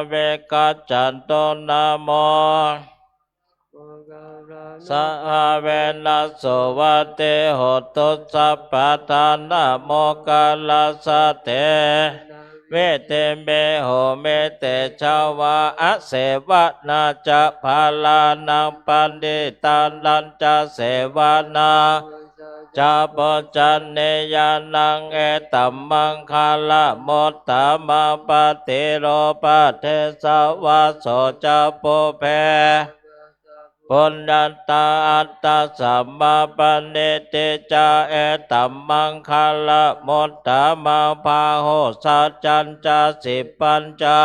เวกัจจันโตนะโมสหเวนัสโสวะเตโหตุสัพพะทานะโมกัลลสะเตเวเตเมโหเมเตชาวะอะเสวะนาจะภาลานังปันดิตานันจะเสวานาจาปจันเนยานังเอตัมมังคาละโมตตมังปฏิโรปะเทสวะโสจะปุเพปุญญาตาอัตตาสัมมาปันติจาเอตัมมังคาละโมตตมังพาโหสัจจันจะสิปัญจา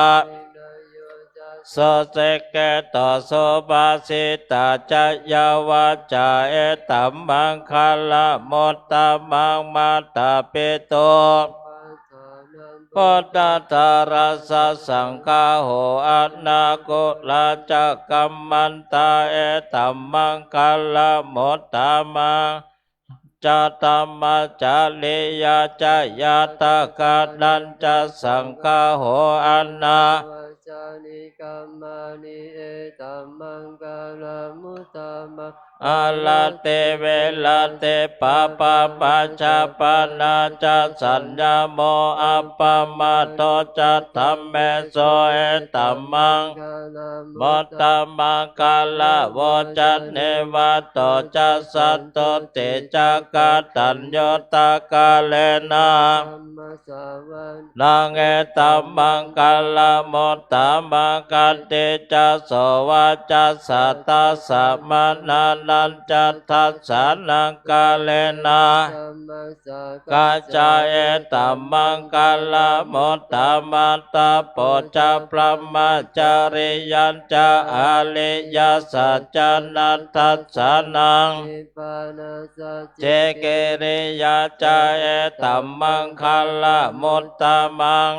โสเสกตโสภาสิตาจยาวาจาเอตัมมังคาละโมตตมังมาตาปิโตพุทธทารัสสะสังฆาโหอนาคุลาจักกัมมันตาเอตัมมังคาละโมตตมังจะตัมมาจะลิยาจะยาตากานันจะสังฆาโหอนาจานิกัมมานิเอตัมมังคาละมุตตมังอาลาเตเวลาเตปะปะปัจจปนาจะสัญญาโมอัปปมาโตจะธัมเมโสเอตัมมังโมตตมังคาละโวจันเนวะโตจะสัตโตเตจักตัญโยตากาเลนะนางเอตัมมังคาละโมตตมังคันติจะโสวะจะสัตตาสัมมานานันจะทัสสานังกาเลนะกาจาเอตัมมังคาละโมตตมัตตาโปจะพระมจาริยัญจะอาลิยาสัจจานันทัสสานังเจเกริยาจาเอตัมมังคาละโมตตมัง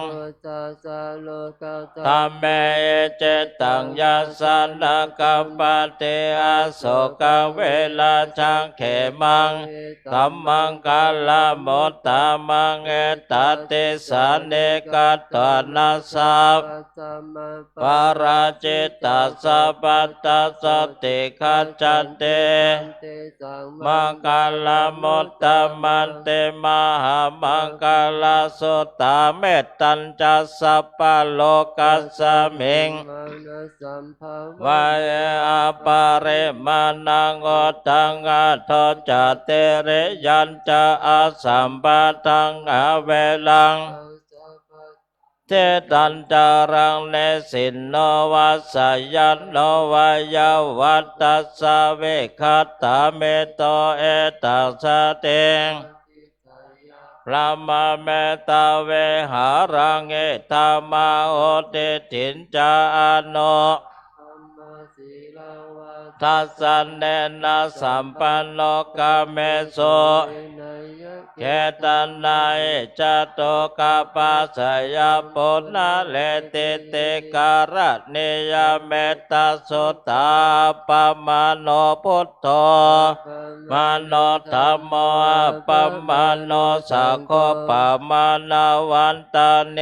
ธัมเมเจตังยัสสานะกัมปติอาโศกเวลาชังเขมังธัมมังคาละโมตตมังเอตัตติสาเนกัตตนาสัพปาราจิตตัสสะปัตตสติขัจจันเตมังคาละโมตตมันเตมหามังคาลสุตตาเมตตัญจะสัพพะโลกัสสมิงวายอาปาเรมานังโอตังอัตโตจะเตเรยัญจะอาสัมปะทังอเวลังเทตันจารังเลสินโนวัสสยันโนวายาวัตตัสสะเวคัตตาเมโตเอตัสสะเตงพระมาเมตาเวหารังเอตามาโอติถินจาโนทัสสันเนนะสัมปันโนกาเมโสเกตันนายจโตกาปัสสยปุณณเลติติการะเนยเมตตาสุตาปมาโนพุทโธมาโนธัมโมปมาโนสังโฆปมานาวันตาเน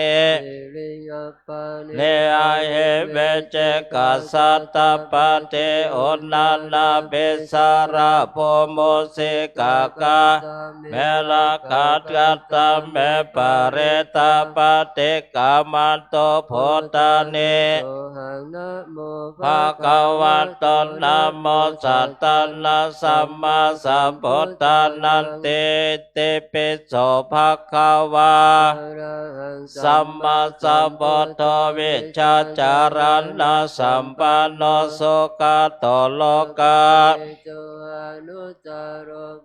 เนอาเหเวเจกัสสัตตปะเทโอนานาเบสาระโพโมสิกากาเมลาคัตกัตตเมปะเรตาปะเตกามันโตโพตาเนภะคะวะโตนะโมสัตตนะสัมมาสัมพุทธานันติติปิโสภะคะวะสัมมาสัมพุทโธวิชาจารัณะสัมปันโนสุขโตโลกา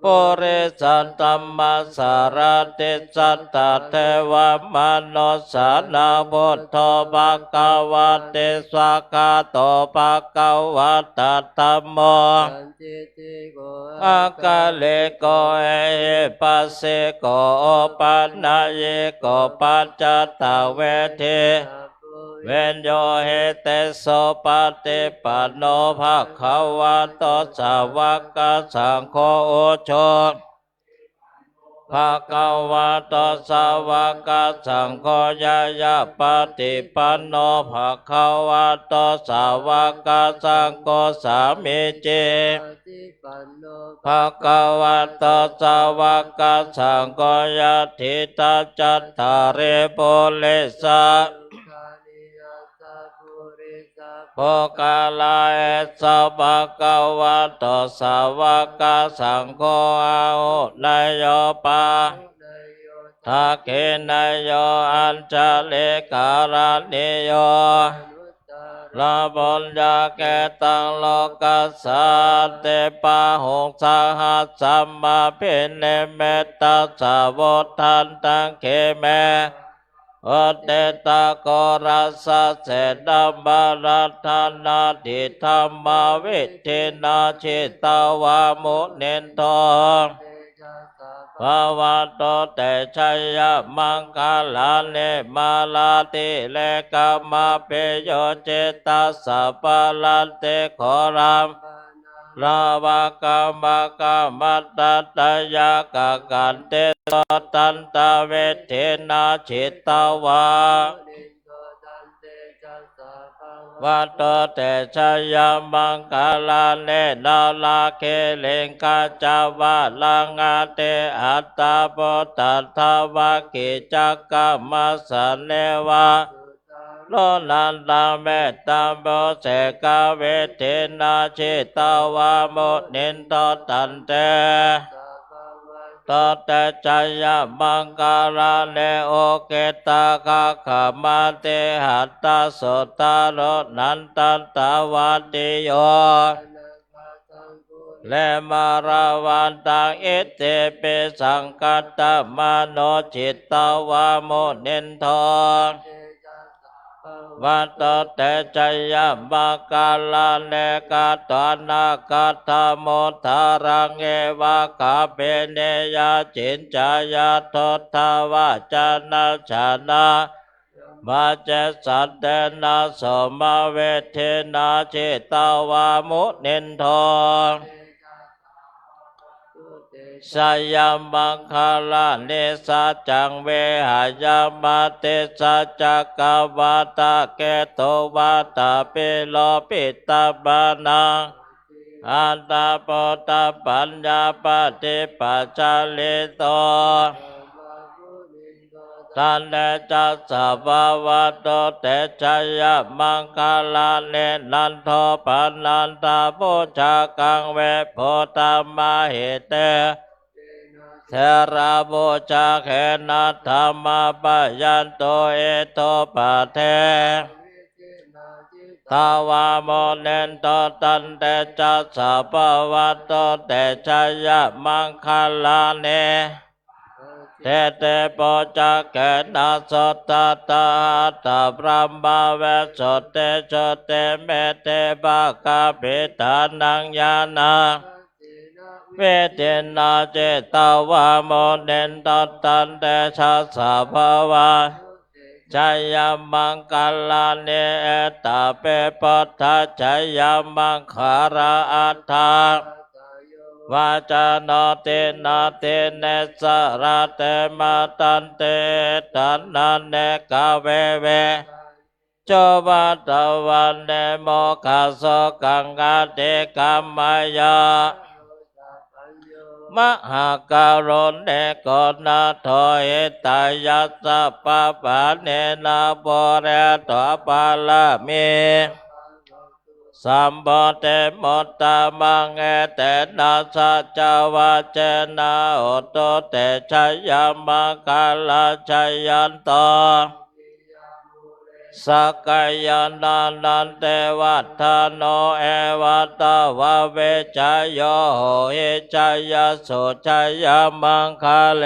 ปุริสัตตมัสสารติสัตตเทวมนุสสานาพุทโธภะคะวะเตสวากขาโตภะคะวะตะธัมโมอะกะเลโกเอปัสสิโกปันนาเยโกปัจจตเวทิเวนโยเหเตโสปฏิปันโนภะคะวะโตสาวกสังโฆโอโช ภะคะวะโตสาวกสังโฆยายาปฏิปันโนภะคะวะโตสาวกสังโฆสามิจิภะคะวะโตสาวกสังโฆยะทิตาจัตตาริปุริสะโภคาลาเอสะภะคะวะโตสาวกสังโฆอาหุนายโยปาทักขินายโยอัญชลิการณิโยลาบุญญาเกตังโลกัสสะเตปะหงสหัสสัมมาพิเนเมตตาสาวุทันตังเขเมอเตตะโกรัสสะเสดัมบารัธานาทิธรรมาวิทินาชิตาวามุนินโตภาวะโตเตชัยยะมังคลาเนมาลาติเลกามาเปโยเจตัสสะปะลันเตโครัมลาวากามากามัตตตยากะกันเตโตตันตเวเทนาชิตาวาวัตเตชัยยะมังคลาเนนาลาเคเลงกาจาวะลังอาเตอัตตาโปตัทธาวะกิจักกะมัสสะเนวะโลนันตาเมตตาโมเสกาเวเทนาชิตาวามุนินโตตันเตตเตชัยยะมังคลาเนโอเกตากะขมาเตหัตตาโสตาโรนันตันตาวาติโยและมาราวันตังอิเตปิสังกัตตมโนจิตตาวามุนินโทวัตเตชัยยะมังคลาเนกาตานากาธโมทารังเอวะกาเปเนยาจินจายาทศวาจานาชานามาเจสัตเตนะสมาเวเทนาจิตาวามุนินโทสยามมังคลาเนสัจจังเวหายามาเตสัจจกวาตาเกโตวาตาเปโลปิตาบานังอันตาปตาปัญญาปฏิปัจจลิโตตันเดจัสสะภาวะโตเตชัยยะมังคลาเนนันโทปันนันตาปุชากังเวโพตามาหิเตเทระบูชาเขนัตถมาปยันโตเอโตปะเทตาวาโมเนนโตตันเตจัสสะภาวะโตเตชัยยะมังคลาเนเตเตโปจักเกนะสตตาตาตาพระมเวสเตชเตเมเตบากาปิตานังญาณาเวเทนาเจตาวาโมเนนตตันเตชัสสะภาวะชัยยามังคลาเนเอตาเปปัฏฐาชัยยามังคาราอัฏฐาวาจานาเตนาเตเนสระเตมาตันเตตันนันเนกาเวเวโจวัตวันเนโมคัสโสกังกาเตกัมมายามหาการุณเนโกนาโทหิตายัสสะปะปะเนนาโปเรตปาลามิสัมปเตมตตามังเอเตนะสัจจวัจเจนะโอโตเตชัยยามังคลาชัยยันโตสักกายานานันเตวัฏฐานโนเอวัตตวะเวจโยโหหิชัยยสุชัยยามังคเล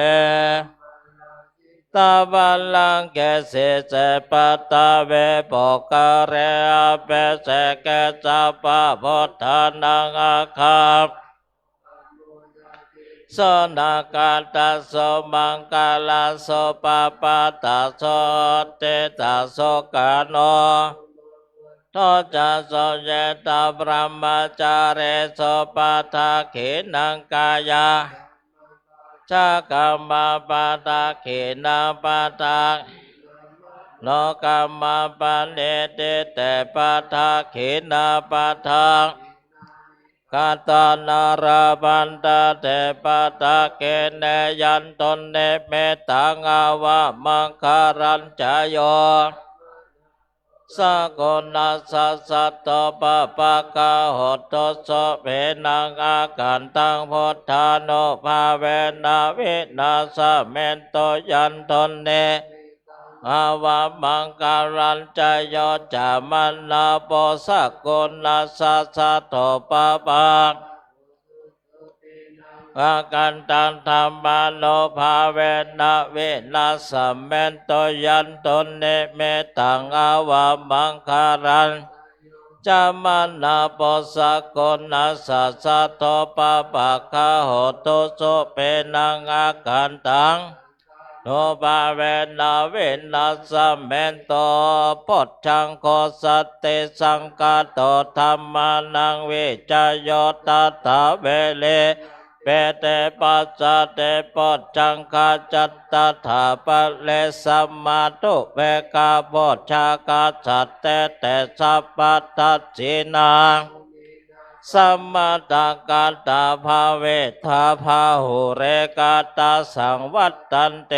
ตาบัลลังเกสิเสปตาเวปกเรอเปเสเกสัพพะพุทธานังอาคาโสนาการตาโสมังคลาโสปะปะตาโสเตตาโสกาโนโทจัสโสเยตาพระมจาเรโสปะทาขินังกายา กรรมาปาตาขีนาปาตาโลกรรมาปาเนติเตปาตาขีนาปาทางกาตานาราบันตาเตปาตาเกเนยันตนเนเมตังอาวะมังคารัญจโยสกุณัสสะสัตตปะปะกะโหตโสเภนังอากันตังพุทธานุภาเวนะวินาสเมนโตยันตนเนอาวะมังคารัญจโยจามันนาโปสกุณัสสะสัตตปะปะอากันตังธรรมานุภาเวนะวินาสเมนโตยันตนเนเมตังอาวะมังคารัญจามานาโปสกุณัสสะสัตตปะปะกะโหตุโสเปนังอากันตังโนภาเวนะวินาสเมนโตปุจจังโคสัตติสังกาโตธัมมานังวิจโยตัตถะเวเลเปเตปัสสะเตปุจจังคาจัตตถาปะเลสัมมาตุเวกาปุจจากาสัตเตเตสัพพัตถสินาสัมมาตากาตาภาเวทาภาหุเรกาตาสังวัตตันเต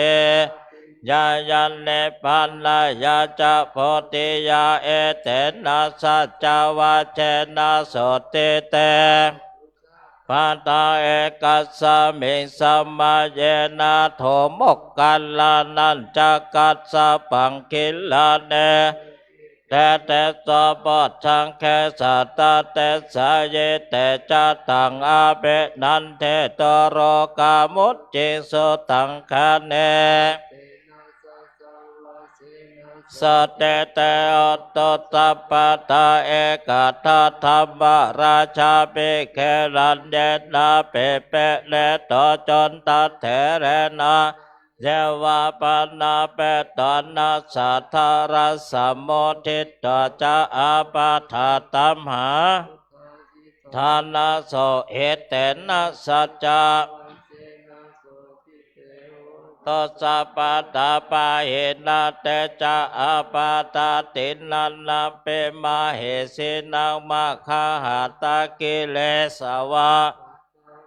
ยายันเนปันลายาจะโพธิยาเอเตนะสัจจวาเชนะโสติเตปัตตาเอกัสสมิงสัมมาเยนะโทมกกัลลานันจักกัสสะปังคิลลาเนแต่สปะชังแคสัตตะเตสะเยเตจะตังอาเปนันเทตโรกามุจจิสุตังคะเนสเตเตอตตัปปะตาเอกทัตถมราชาเปเครันเดนาเปเปเลตจนตัดเถเรนาเจวาปนาเปตนาสัทธารสมโมทิตตจะอาปาทาตัมหาทานาโสเอเตนะสัจจะตสัปปะตาปะเหนะเตจะอาปาตาตินันนาเปมาเหสินังมาคาหาตากิเลสวะ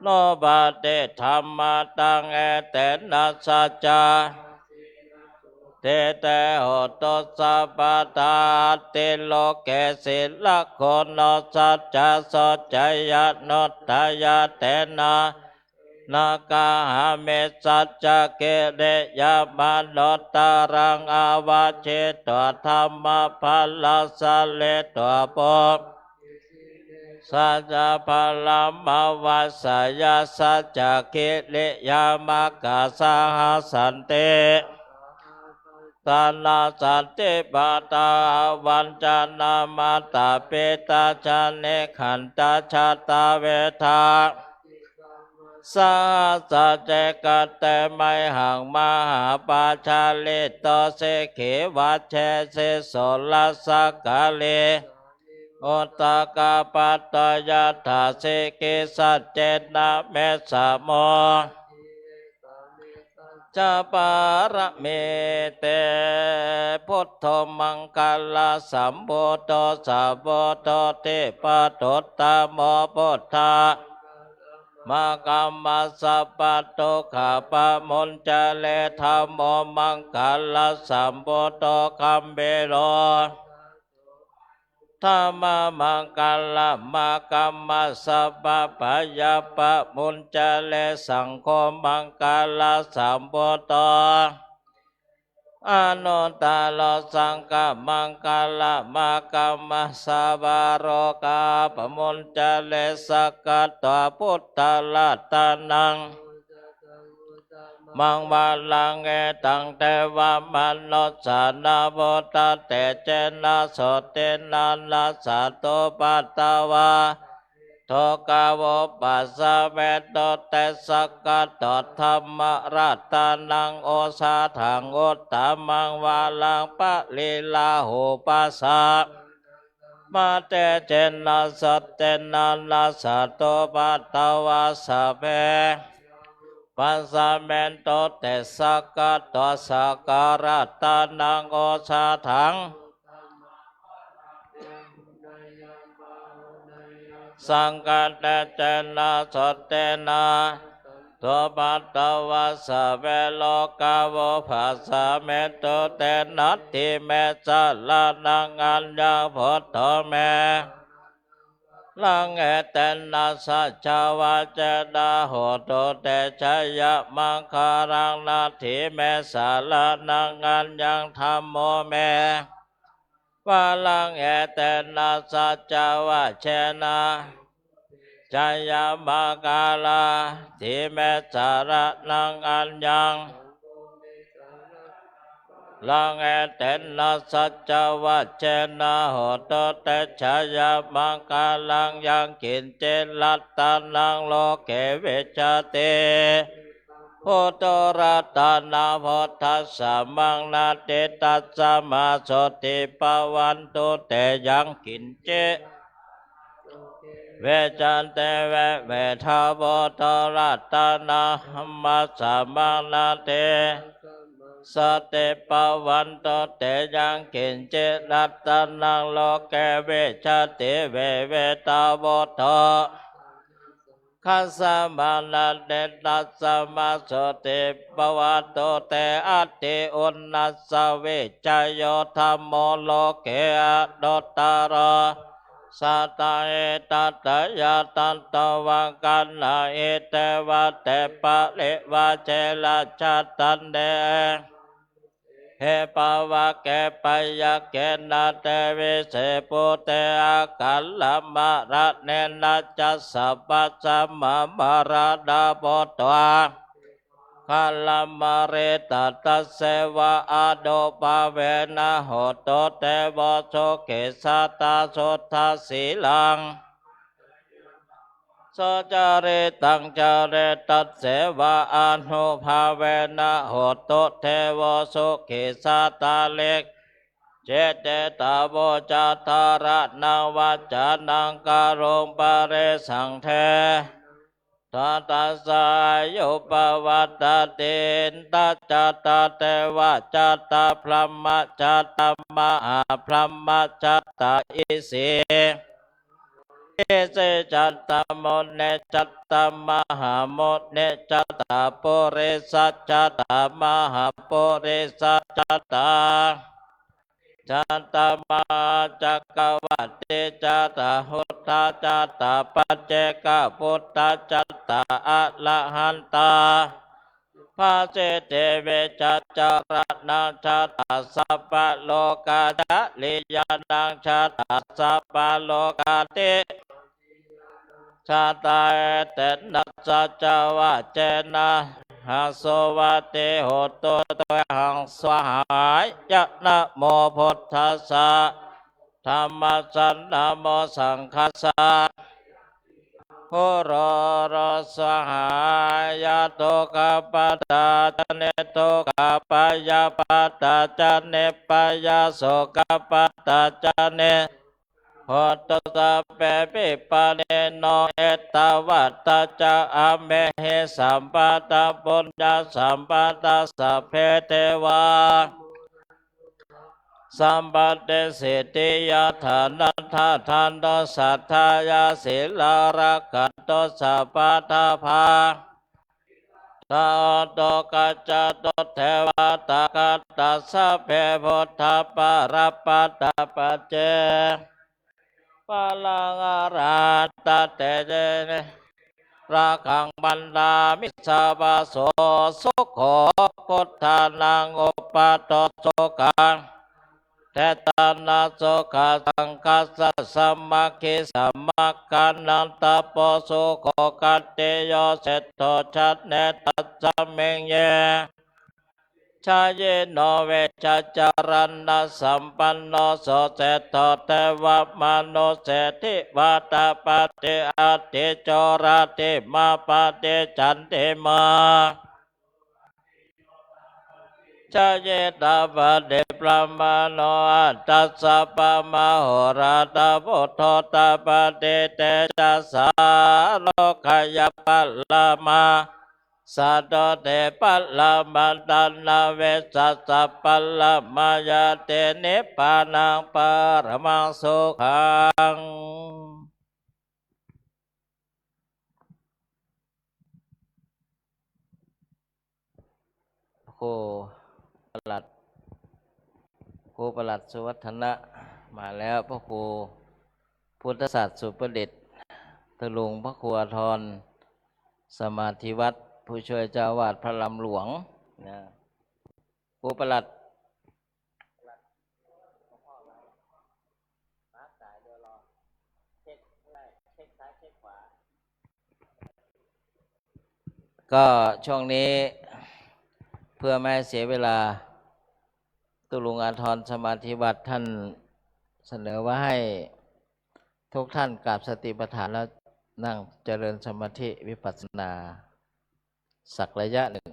โนบาเตธรรมาตังเอเตนะสัจจาเตเตโหตุสัพพตาติโลเกศิลโคนสัจจะสัจจยโนตยเตนะนาคาหาเมสัจจเกเรยามานตารังอาวาเชตธรรมพัลลสะเลตัวปบสัจพลัมมาวาสยาสัจกิริยามากาสหัสันเตตานาสันติปาตาวันจานามาตาเปตาชาเนขันตาชาตาเวทาสาสัจเจกเตไมหังมหาปาชาลิโตเสเขวัชเชเสโสลัสสกาเลโอตากาปัตตยาถาเสกิสัจเจนะเมสะโมจะปารเมเตพุทโธมังคลาสัมโพธสัพพโตเตปะโตตโมพุทธามากรรมสัพพะโตขาปะมนจเลธรรมมังคลาสัมโพธคัมเบโรธรรมมังคลามากรรมสัพพะปะยาปะมุนจเลสังโฆมังคลาสัมโพธอนุตตโลสังฆมังคลามากรรมสัพพะโรกาปะมุนจเลสักกะตวพุทธลัตตานังมังบาลังเอตังเทวมนุสสานาโบตเตเจนะโสเตนะนะสัตโตปัตตวาโทกาวปัสสะเวโตเตสักกะตธรรมรัตานังโอสาทังอุตตมังวาลังปะลีลาหูปัสสะมาเตเจนะสัตเตนะนะสัตโตปัตตวาสะเว ปัสสะเมนโตเตสักกะตัวสักการะตานังโอชาถังสังกัดเจนะสดเตนะตัวปัตตวะสะเวโลกาโวภาสะเมนโตเตนะทิเมสัลลานังอัญญาพุทโธเมลังเอเตนะสัจจวะเจนะโหตุเตชะยะมังคารังนาทิเมสัลลานังอัญญังธัมโมเมวะลังเอเตนะสัจจวะเชนะจายามากาลาทิเมสาระนังอัญญังลังเอเตนะสัจจวัจเจนะโหตุเตชะยามังกาลังยังกินเจลัตตานังโลเกวิจเตโพโตรัตนาพุทธัสสะมังนาเตตัสสะมาโสติปวันตุเตยังกินเจเวจันเตเวเวทาโบตรัตนาหัมมัสสะมังนาเตสติปวันโตเตยังกินเจรัตนังโลเกเวชติเวเวตาโบโตคัสสะมานาเตตัสสะมาโสติปวันโตเตอัตติอุณัสสะเวจโยธัมโมโลเกอะโดตารสัตตะเอตัตตยาตันตวังกันนาเอเตวะเตปะเลวะเจละชัตตันเดเฮปาวะเกปยะเกนะเตวิเสปุเตอาคัลลมะระเนนะจัสสะปัสสะมะมะระดาโพตวาคัลลมะเรตัตตะเสวะอาโดปะเวนะโหโตเตวะโสเกสัตตาโสทัสสีลังโสจาริตังจาริตัสเสวะอานุภาเวนะโหโตเทวะสุขิสัตตาเล็กเจเตตาโวจาตาระนาวัจจานังการุปะเรสังเทตัตตัสสะยุปวัตตินตัจจตเตวะจัตตาพรหมจัตตมหาพรหมจัตตาอิสิเอเสจัตตโมเนจัตตมหาโมเนจัตตาปุริสัจจัตตมหาปุริสัจจัตตาจัตตมาจักวัตติจัตตาหุตตาจัตตาปัจเจกพุทธจัตตาอะระหันตาภาเจเตเวจัจจารณังจัตตาสัพพะโลกาจะลิยานังจัตตาสัพพะโลกาติชาตาเตนะสัจวะเจนะหังโสวะเตโหตุโตหังสวหายยะนะโมพุทธัสสะธัมมัสสะนะโมสังคัสสะโหโรโรสหายะโตกะปะตาจะเนโตกะปะยะปะตาจะเนปะยะโสกะปะตาจะเนโหตุสัพเพปิปะเนโนเอตวัตตะจะอะเมเหสัมปะตะปุญญาสัมปะตะสัพเพเทวาสัมปัตติสิทธิยาฐานันทาทานโตสัทธายาศิลารักขันโตสัพพะทาภาตาโตกัจจโตเทวตาคัตตาสัพเพพุทธปารัปปัตตปัจเจปะลังอาราตเตเจราคังบันดามิสาบาโสสุขโขพุทธานังอุปาโตโสกังเทตานาโสขาสังคัสสะสัมมาคิสัมมากันันตโปสุโขกัตติโยเสตโตชัตเนตัสสะเมงเยชาเยโนเวชจารันนสัมปันโนโสเสตโตเทวมนุเสติวัตปฏิอาติโจรติมาปฏิจันติมาชาเยตาปฏิปรมาโนอัตตัสสะปะมะโหราตาพุทโธตาปฏิเตจัสสาโลกายปัลลามา สัตเตปัลลมัตตนาเวสัสสะปัลลมายาเตนิพพานังปรมังสุขังครูประหลัดสุวัฒนะมาแล้วพระครูพุทธศาสตร์สุประดิษฐ์ตะลุงพระครูอาทรสมาธิวัดผู้ช่วยเจ้าวาดพระลำหลวงนะครูประหลัดก็ช่วงนี้เพื่อไม่ให้เสียเวลาตุลุงอาทรสมาธิวัดท่านเสนอว่าให้ทุกท่านกราบสติปัฏฐานแล้วนั่งเจริญสมาธิวิปัสสนาสักระยะหนึ่ง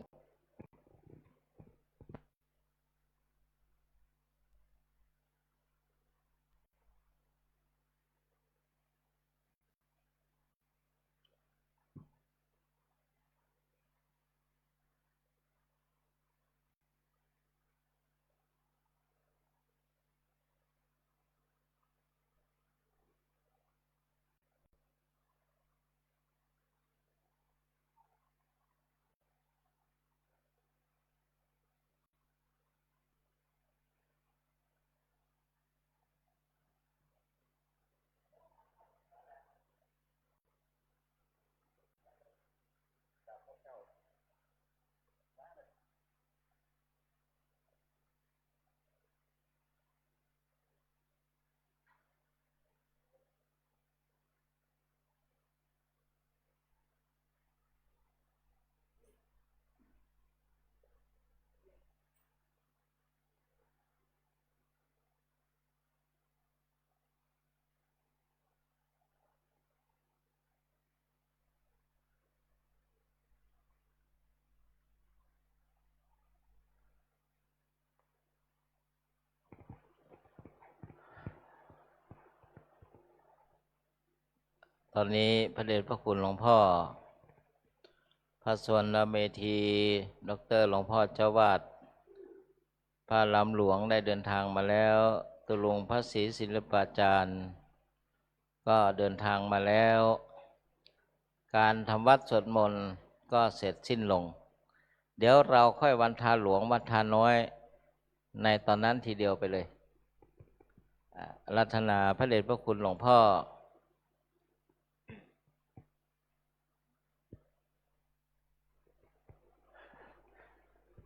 ตอนนี้พระเดชพระคุณหลวงพ่อพระสวรรณเมธีดรหลวงพ่อเจ้าวาดพระลำหลวงได้เดินทางมาแล้วตุลุงพระศรีศิลปาจารย์ก็เดินทางมาแล้วการทำวัดสวดมนต์ก็เสร็จสิ้นลงเดี๋ยวเราค่อยวันทาหลวงวันทาน้อยในตอนนั้นทีเดียวไปเลยรัตนาพระเดชพระคุณหลวงพ่อ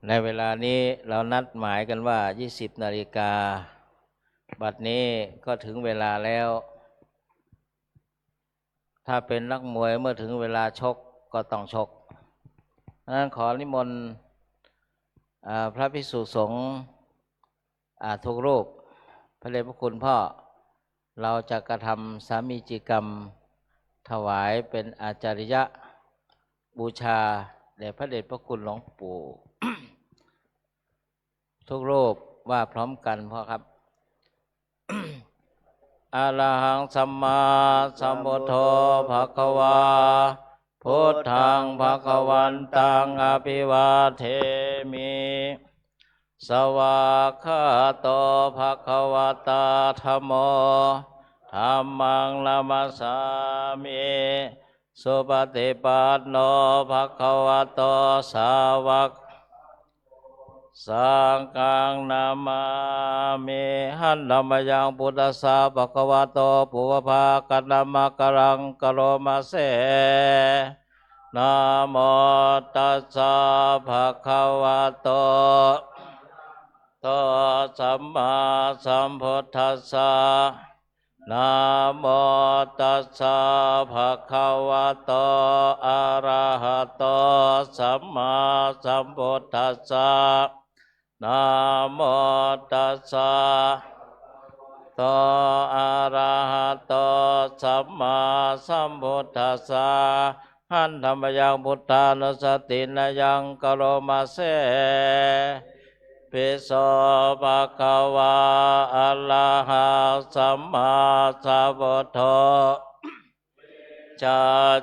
ในเวลานี้เรานัดหมายกันว่า20 นาฬิกาบัดนี้ก็ถึงเวลาแล้วถ้าเป็นนักมวยเมื่อถึงเวลาชกก็ต้องชกดังนั้นขอนิมนต์พระภิกษุสงฆ์ทุกรูปพระเดชพระคุณพ่อเราจะกระทำสามีจิกรรมถวายเป็นอาจาริยะบูชาแด่พระเดชพระคุณหลวงปู่ ทุกรูปว่าพร้อมกันพ่อครับ อะระหังสัมมาสัมพุทโธภควาพุทธังภควันตังอภิวาเทมิสวากขาโตภควตาธัมโมธัมมังนามัสสามิสุปฏิปันโนภควโตสาวกสังฆังนามามิหันธัมมยังพุทธัสสะภะคะวะโตปุพพะกัณมะกะรังกะโรมาเสนะโมตัสสะภะคะวะโตสัมมาสัมพุทธัสสะนะโมตัสสะภะคะวะโตอะระหะโตสัมมาสัมพุทธัสสะนะโมตัสสะโตอะระหะโตสัมมาสัมพุทธัสสะหันธัมมยังพุทธานุสตินายังกะโรมาเสปิโสภะคะวะอะระหะสัมมาสัมพุทโธ ชา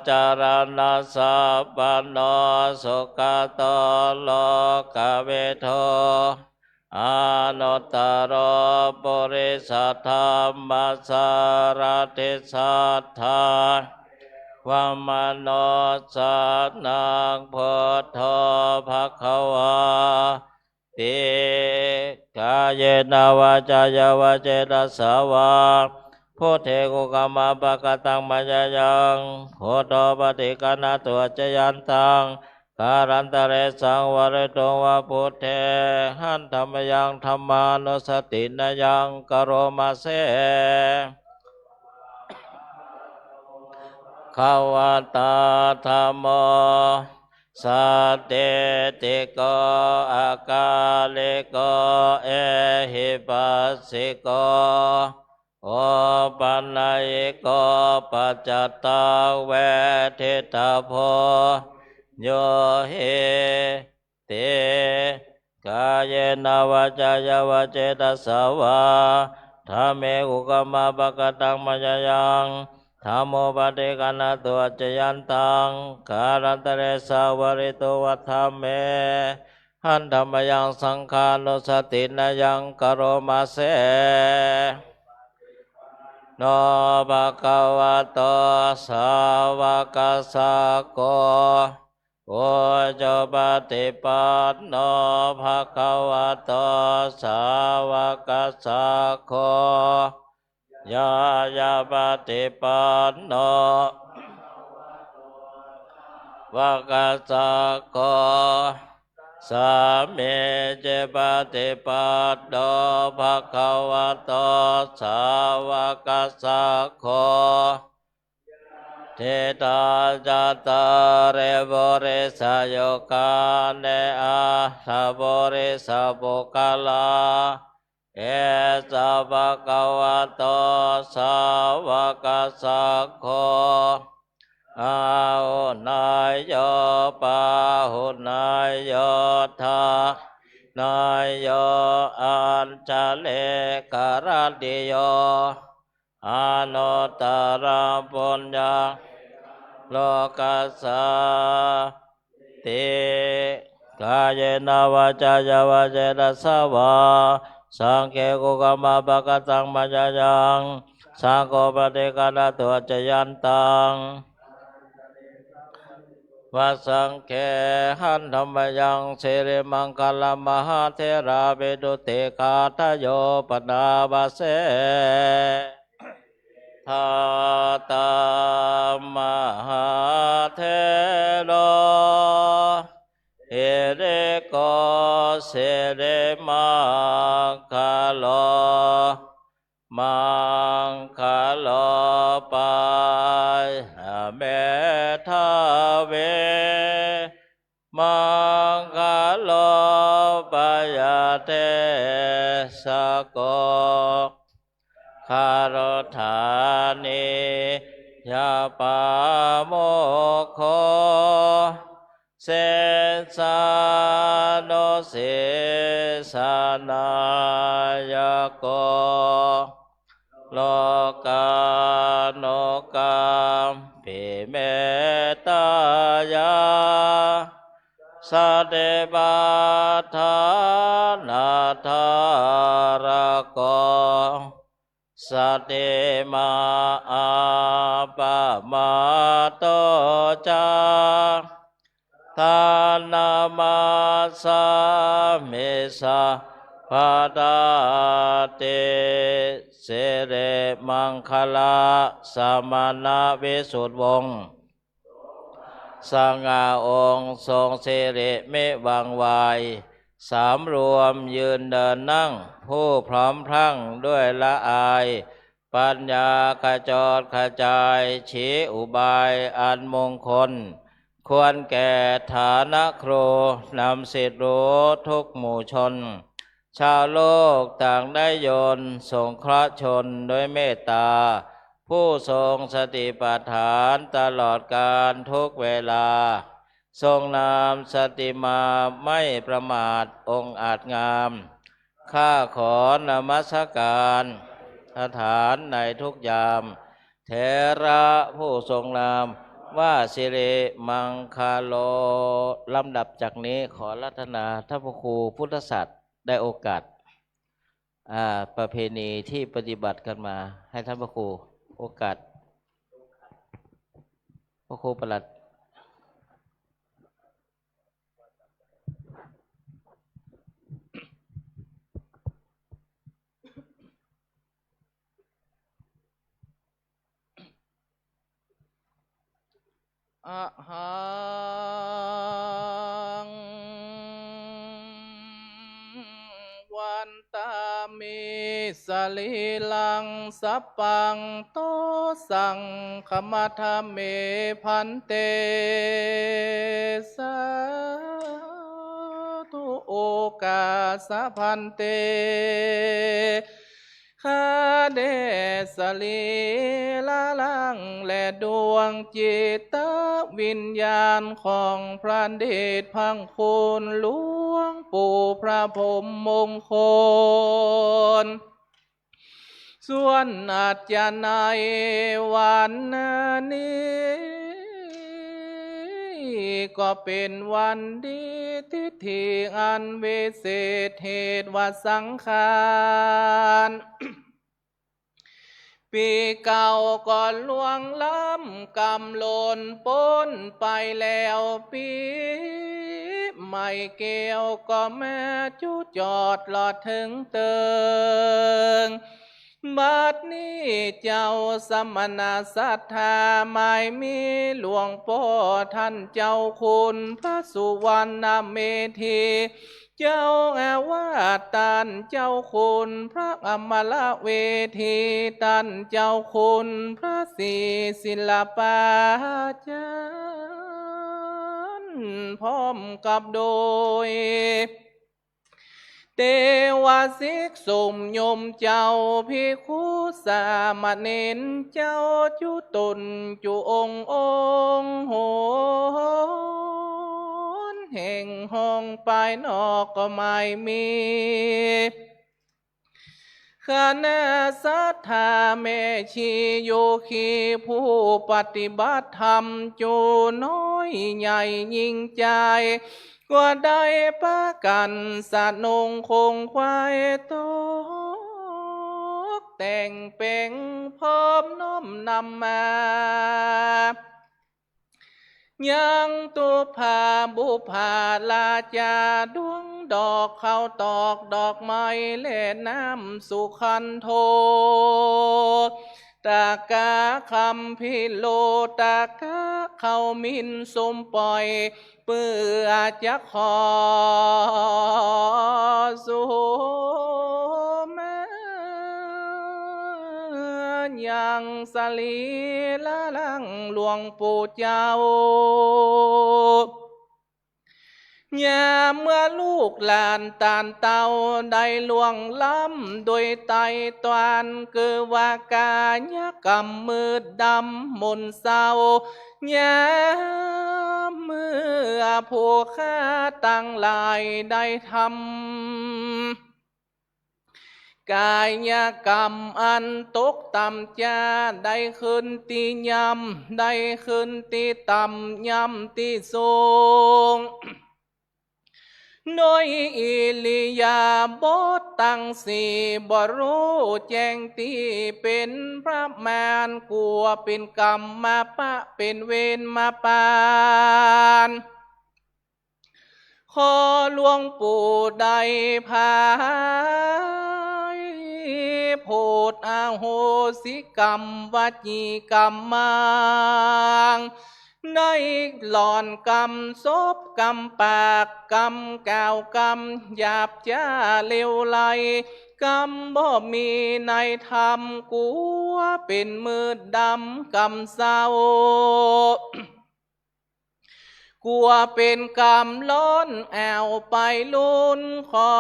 จารณะสัพพโนสุขโตโลกเวโทอนุตตรปุริสธรรมสารติสัทธาวัมมโนสันังพุทโธภควาติกายนวาจายวาเจตสาวาพุทเทกุกรรมปะกตังมัจยังพุทโธปฏิกนาตัวจยันตังการันตะเรสังวรโตวะพุทเทหันธรรมยังธรรมานุสตินยังกโรมาเสขาวตาธรรมโมสัตเตติโกอากาลิโกเอหิปัสสิโกโอปัญญิโกปัจจตังเวทิตาโพโยหิเตกายนวาจายวาเจตสาวาธัมเมกุกรรมปะกตังมัจยังธัมโมปฏิกนาตัวจยันตังการันตะเรสาวริโตวัฏธัมเมหันธรรมยังสังขานุสตินยังกโรมาเสโนภะคะวะโตสาวกสังโฆโอจปฏิปันโนภะคะวะโตสาวกสังโฆยายาปฏิปันโนภะคะสังโฆสามีจิปฏิปันโนภะคะวะโตสาวกสังโฆเทตาจตาเรบุริสโยกาเนอาทาบุริสบุคลาเอสะภะคะวะโตสาวกสังโฆอาหุนายโยปาหุนายโยทานายโยอัญชเลกรดิโยอนุตตรปุญญาโลกัสสาติกายนวาจายวาเจตสาวาสังเกกุกรรมปะกตังมัจยังสังโฆปฏิกนาตัวจยันตังวสังเขหันธรรมยังสิริมังคลมหาเทราวิดุติกาทโยปนาบาเสทาตามหาเทโลเอเรโกเสเรมังคโลมังคโลปายเมทาเวมังคโลปายเตสโกคารธานิยาปาโมโคเสสาโนเสสานายโกโลกาโนกามปิเมตายาสัตเตปาทานาทารโกสัตเตมาอาปะมาโตจาทานามาสามิสาภาดาเตเสเรมังคลาสมานาวิสุทธิวงศ์สังฆาองค์ทรงสิริมิวังวายสามรวมยืนเดินนั่งผู้พร้อมพรั่งด้วยละอายปัญญาขจรขจายชี้อุบายอันมงคลควรแก่ฐานะครูนำสิทธิรู้ทุกหมู่ชนชาวโลกต่างได้โยนสงเคราะห์ชนด้วยเมตตาผู้ทรงสติปัฏฐานตลอดกาลทุกเวลาทรงนามสติมาไม่ประมาทองค์อาจงามข้าขอนมัสการสถานในทุกยาม เถระผู้ทรงนามว่าสิริมังคาโลลำดับจากนี้ขอรัตนาท่านพระครูพุทธศาสตร์ได้โอกาสประเพณีที่ปฏิบัติกันมาให้ท่านพระครูโอกาสพระครูประหลัดอะหังวันตามิสลีลังสัพพังโตสังขมัทเมพันเตสาธุโอกาสพันเตข้าเดสลีละลังและดวงจิตวิญญาณของพระเดชพังคุณหลวงปู่พระพรหมมงคลส่วนอาจารย์ในวันนี้ก็เป็นวันดีทิฏฐิอันวิเศษเหตุว่าสังขารปีเก่าก่อนล่วงล้ำกำลนพ้นไปแล้วปีใหม่เกี่ยวก็แม่จุจอดหลอดถึงเติงบัดนี้เจ้าสมณศรัทธาไม่มีหลวงพ่อท่านเจ้าคุณพระสุวรรณเมธีเจ้าอาวาสตันเจ้าคุณพระอมรเวทีตันเจ้าคุณพระศรีศิลปาจารย์พร้อมกับโดยเทวสิกษุมยมเจ้าภิกขุสามเณรเจ้าจุตุนจุองค์โหนแห่งห้องไปนอกก็ไม่มีคณะสัทธาเมชีโยคีผู้ปฏิบัติธรรมจูน้อยใหญ่ยิ่งใจก็ได้ประกันสนงคงควายตกแต่งเป่งพร้อมน้อมนำมายังตุภาบุภาลาจาดวงดอกเขาตอกดอกไม้เล่นน้ำสุขันโทตากาคำพิโลตากาเขามินสมปล่อยเปื่อจะขอสุมยังสลีละลังหลวงปู่เจ้ายามเมื่อลูกหลานตานเต่าได้ล่วงล้ำโดยไตตวนคือว่ากายกรรมมืดดำมนเศร้ายามเมื่อผู้ฆ่าตั้งหลายได้ทำกายกรรมอันตกต่ำจะได้ขึ้นตียำได้ขึ้นตีต่ำยำตีสูงโดยอิริยาบถตั้งสี่บ่รู้แจ้งที่เป็นพระมารกลัวเป็นกรรมมาปะเป็นเวรมาปานขอหลวงปู่ได้พายโพดอาโหสิกรรมวจีกรรมมังได้หลอนกรรมศพกรรมปากกรรมกล่าวกรรมหยาบจ้าเลวไหลกรรมบ่มีในธรรมกูเป็นมืดดำกรรมเศร้ากลัวเป็นกรรมล้นแอวไปลุนขอ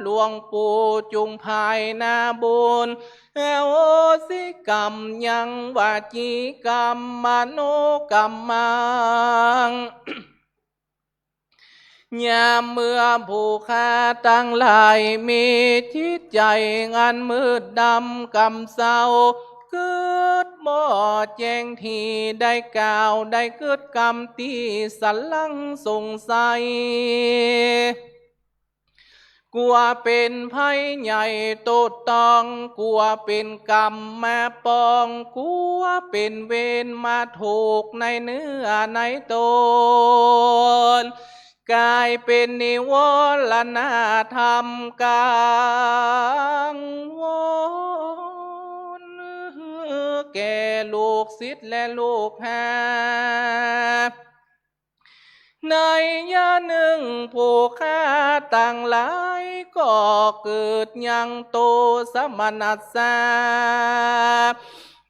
หลวงปู่จุงภายนาบุญแอวสิกรรมยังวาจีกรรมมโนกรรมมังยามเมื่อผู้ฆ่าตั้งหลายมีจิตใจงานมืดดำกรรมเศร้าเกิด บ่แจ้งทีได้กล่าวได้เกิดกรรมตีสันลังสงสัยกลัวเป็นภัยใหญ่โตตองกลัวเป็นกรรมมาปองกลัวเป็นเวรมาถูกในเนื้อในตนกลายเป็นนิวรณธรรมกลางวอนแก่ลูกศิษย์และลูกหาในยะหนึ่งผู้ฆ่าต่างหลายก็เกิดยังโตสมนัสสา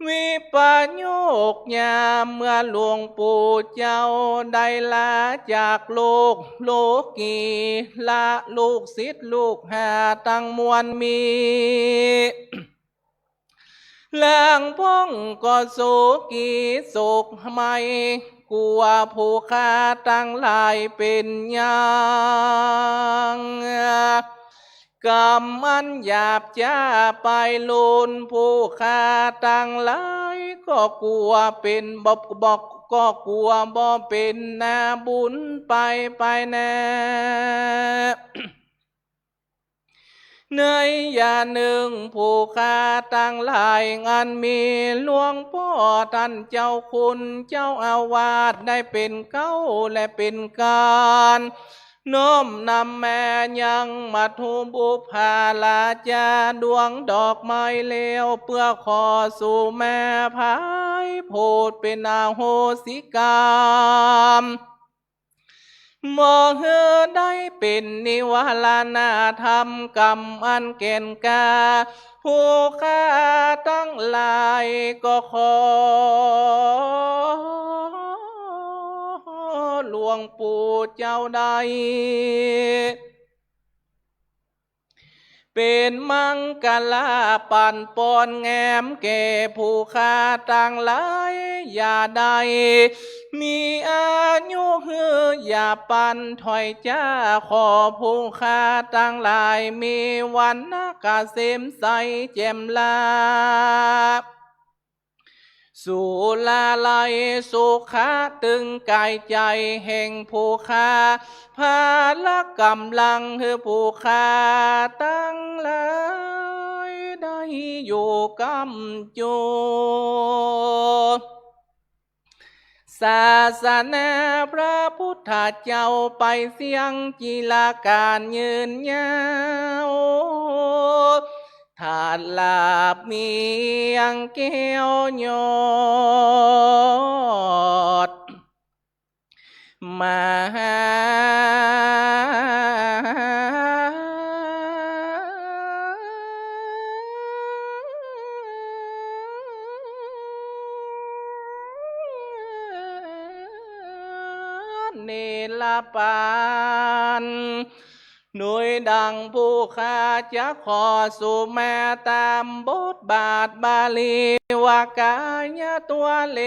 วิปโยคยามเมื่อหลวงปู่เจ้าได้ลาจากโลกโลกีละลูกศิษย์ลูกหาตั้งมวลมีแรงพ้องก็โศกีโศกไม่กลัวผู้ฆ่าตั้งหลายเป็นยังกรรมมันหยาบจ้าไปลุนผู้ฆ่าตั้งหลายก็กลัวเป็นบอกก็กลัวบ่เป็นนาบุญไปแน่ในยาหนึ่งผู้ฆ่าตั้งหลายงานมีหลวงพ่อท่านเจ้าคุณเจ้าอาวาสได้เป็นเก้าและเป็นการน้อมนำแม่ยังมาทูบุพาลาจาดวงดอกไม้เลวเพื่อขอสู่แม่พายโพดเป็นอาโหสิกรรมมองเฮอได้เป็นนิวรณธรรมกรรมอันเก่นกาผู้ฆ่าตั้งหลายก็ขอหลวงปู่เจ้าใดเป็นมังกลาปันปอนแงมแก่ผู้ฆ่าต่างหลายอย่าใดมีอายุฮืออย่าปันถอยจ้าขอผู้ฆ่าต่างหลายมีวันนักเกษมใสแจ่มลาสุลาลัยสุขาตึงกายใจแห่งผู้ฆ่าพาละกำลังให้ผู้ฆ่าตั้งหลายได้อยู่กำจูศาสนาพระพุทธเจ้าไปเสียงจีลาการยืนยาวถาดลาบเมียงแก้วยอดมาเนลปานหน่วยดังผู้ฆ่าจะขอสู่แม่ตามบทบาทบาลีวากายตัวเล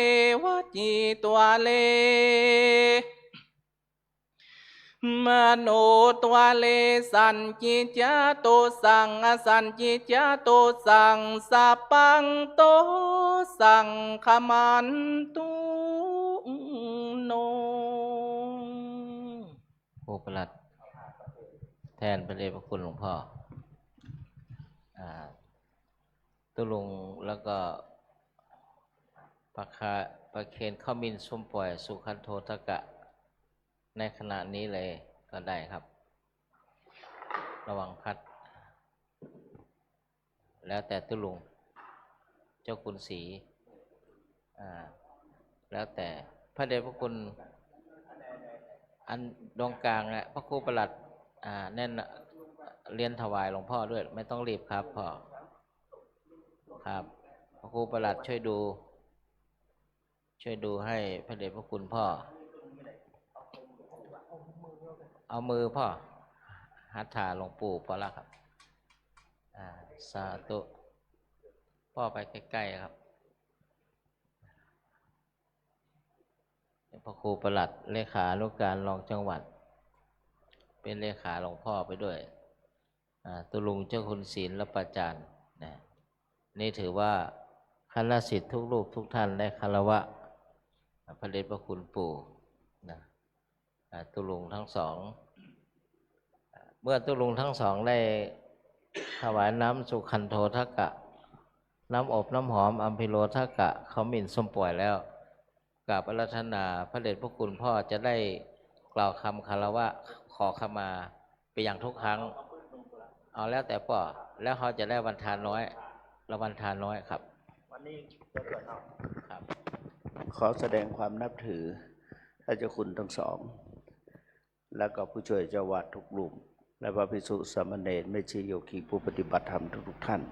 วจีตัวเลมโนตัวเลสันจิจาโตสังสันจิจาโตสังสัพพังโตสังขมันตุโนผู้ประหลัดแทนพระเดชพระคุณหลวงพ่อตุลุงแล้วก็ประเคนข้ามินสุ่มปล่อยสุขันโททกะในขณะนี้เลยก็ได้ครับระวังพัดแล้วแต่ตุลุงเจ้าคุณศรีแล้วแต่พระเดชพระคุณอันดวงกลางนะพระครูประหลัดแน่นเรียนถวายหลวงพ่อด้วยไม่ต้องรีบครับพ่อครับพระครูประหลัดช่วยดูให้พระเดชพระคุณพ่อเอามือพ่อหัตถาหลวงปู่พอละครับสาธุพ่อไปใกล้ๆครับพระครูประหลัดเลขานุการรองจังหวัดเป็นเลขาหลวงพ่อไปด้วยตุลุงเจ้าคุณศีลและประจานนะนี่ถือว่าค ณะศิษย์ทุกรูปทุกท่านได้คารวะพระเดชพระคุณปู่นะตุลุงทั้งสองเมื่อตุลุงทั้งสองได้ถวายน้ำสุขันโธทกะน้ำอบน้ำหอมอัมพิโลทกะเขาหมิ่นส้มป่วยแล้วกราบอาราธนาพระเดชพระคุณพ่อจะได้กล่าวคำคารวะขอขมาไปอย่างทุกครั้งเอาแล้วแต่ป่อแล้วเขาจะได้วันทานน้อยละวันทานน้อยครับวันนี้จะเกิดครับขอแสดงความนับถือท่านเจ้าคุณทั้งสองแล้วก็ผู้ช่วยเจ้าวัดทุกรูปและพระภิกษุสามเณรแม่ชีโยคีผู้ปฏิบัติธรรมทุกท่าน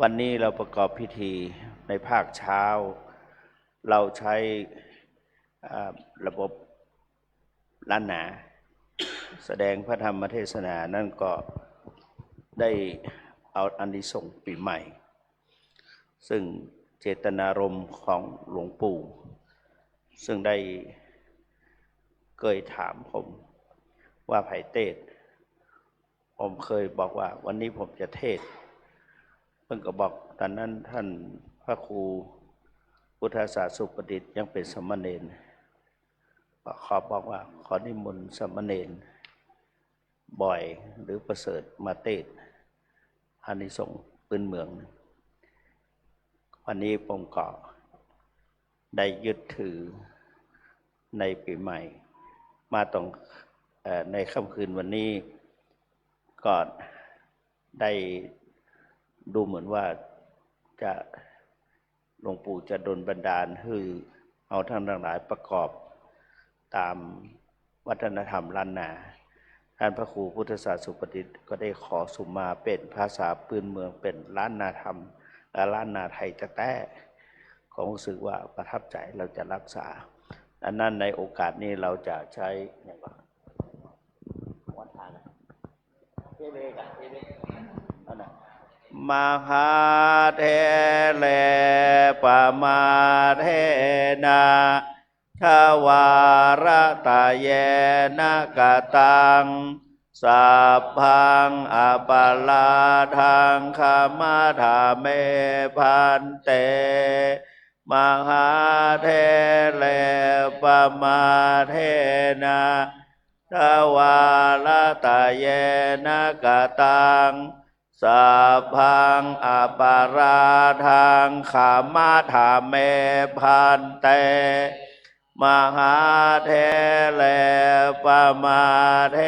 วันนี้เราประกอบพิธีในภาคเช้าเราใช้ระบบล้านนาแสดงพระธรรมเทศนานั่นก็ได้เอาอานิสงส์ปีใหม่ซึ่งเจตนารมณ์ของหลวงปู่ซึ่งได้เคยถามผมว่าไผ่เทศผมเคยบอกว่าวันนี้ผมจะเทศเพิ่งก็บอกตอนนั้นท่านพระครูพุทธศาสสุประดิษฐ์ยังเป็นสมณเณรขอบอกว่าขอนิมนต์สมณเณรบ่อยหรือประเสริฐมาเทศอานิสงส์พื้นเมืองวันนี้ผมก็ได้ยึดถือในปีใหม่มาตรงในค่ำคืนวันนี้ก็ได้ดูเหมือนว่าจะหลวงปู่จะดลบันดาลให้เอาทั้งหลายประกอบตามวัฒนธรรมล้านนาท่านพระครูพุทธศาสสุประดิษฐ์ก็ได้ขอสุมาเป็นภาษาพื้นเมืองเป็นล้านนาธรรมและล้านนาไทยแท้ๆของรู้สึกว่าประทับใจเราจะรักษาอันนั้นในโอกาสนี้เราจะใช้เนี่ยว่าวันทานนะเทเลกันเทเลนั่นนะมหาเทเลปมาเทนาทวารตาเยนะกตังสัพพังอปาลาทังคามาธาเมพันเตมหาเทเลปมาเทนาทวารตาเยนะกตังสัพพังอปาราทังขามาธาเมพันเตมหาเทเลปมาเท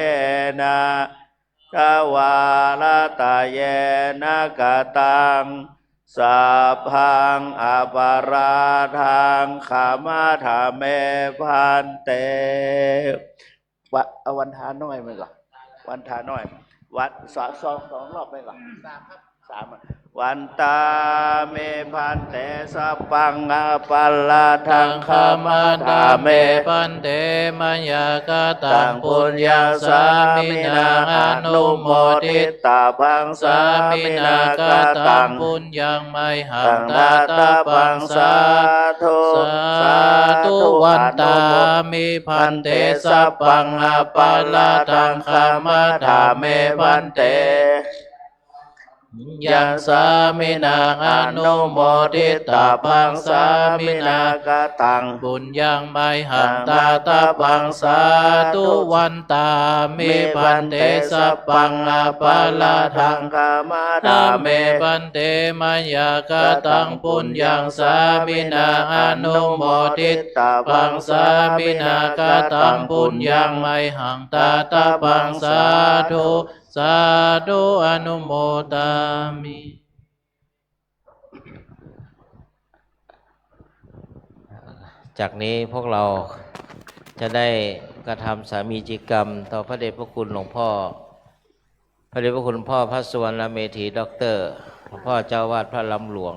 นาทวารตาเยนะกตังสัพพังอปาราทังขามาธาเมพันเตวันทาน้อยไหมก่อนวันทาน้อยวัดสองรอบไหมก่อนสามวันตาเมพันเตสัพพังอปัลลาทังคามาธาเมพันเตมัญญากตังปุญญาสามินาอนุโมทิตาพังสามินากตังปุญญังไมหังตาตาพังสาธุสาธุวันตามิพันเตสัพพังอปัลลาทังคามาธาเมพันเตยังสามินาอนุโมทิตาพังสามินากตังบุญยังไมหังตาตาพังสาธุวันตามิพันเตสัพพังอปัลลาทังคามาธาเมพันเตมัญญากตังปุญญังสามินาอนุโมทิตาพังสามินากตังปุญญังไมหังตาตาพังสาธุสาธุอนุโมทามิจากนี้พวกเราจะได้กระทำสามีจิกรรมต่อพระเดชพระคุณหลวงพ่อพระเดชพระคุณพ่อพระสุวรรณเมธีด็อกเตอร์หลวงพ่อเจ้าวาดพระลำหลวง